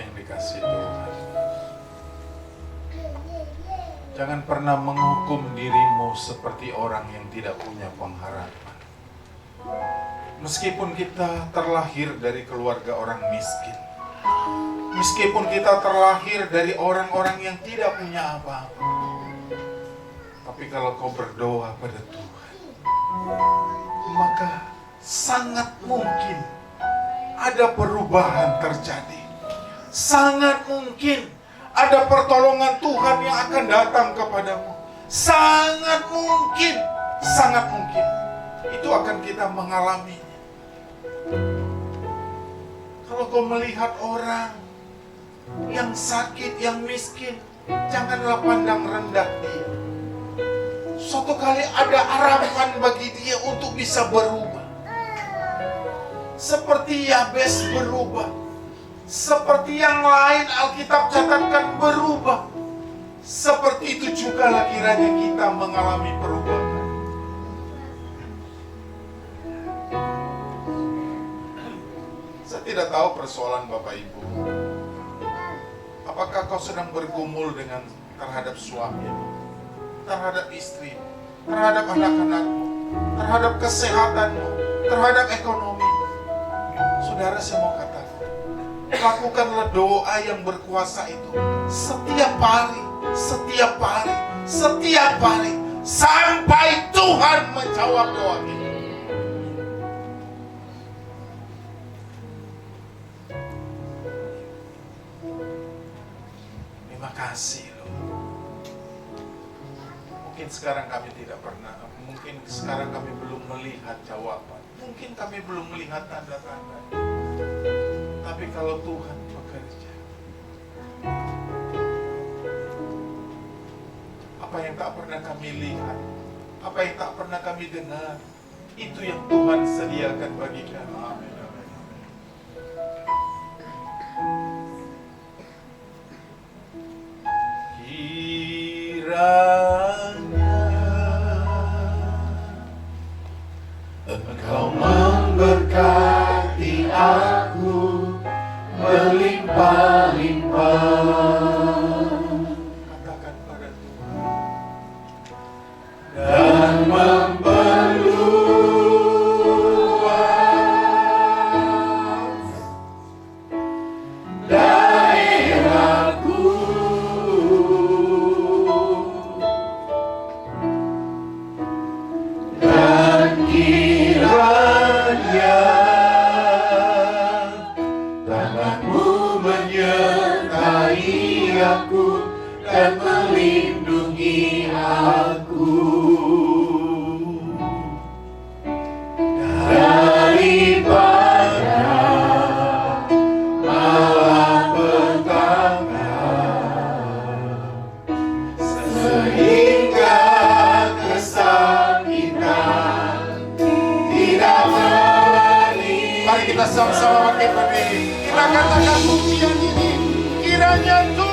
yang dikasihi Tuhan, jangan pernah menghukum dirimu seperti orang yang tidak punya pengharapan. Meskipun kita terlahir dari keluarga orang miskin, meskipun kita terlahir dari orang-orang yang tidak punya apa-apa, tapi kalau kau berdoa pada Tuhan, maka sangat mungkin ada perubahan terjadi. Sangat mungkin ada pertolongan Tuhan yang akan datang kepadamu. Sangat mungkin itu akan kita mengalaminya. Kalau kau melihat orang yang sakit, yang miskin, janganlah pandang rendah dia. Suatu kali ada harapan bagi dia untuk bisa berubah. Seperti Yabes berubah, seperti yang lain Alkitab catatkan berubah. Seperti itu juga lah kiranya kita mengalami perubahan. Saya tidak tahu persoalan Bapak Ibu. Apakah kau sedang bergumul dengan terhadap suamimu, terhadap istri, terhadap anak-anakmu, terhadap kesehatanmu, terhadap ekonomi? Saudara, saya mau katakan, lakukanlah doa yang berkuasa itu setiap hari, sampai Tuhan menjawab doa kita. Terima kasih loh. Mungkin sekarang kami tidak pernah, mungkin sekarang kami belum melihat jawaban, mungkin kami belum melihat tanda-tanda. Tapi kalau Tuhan bekerja, apa yang tak pernah kami lihat, apa yang tak pernah kami dengar, itu yang Tuhan sediakan bagi kami. Amin. Kiranya Engkau memberkati aku berlimpah-limpah. Katakan pada Tuhan. Dan memperluas daerahku. Dan kiranya tanganmu menyertai aku dan melindungi aku daripada malapetaka, sehingga kesakitan tidak menimpa. Mari kita sama-sama pakai berdiri. Kita katakan pujian ini, kiranya Tuhan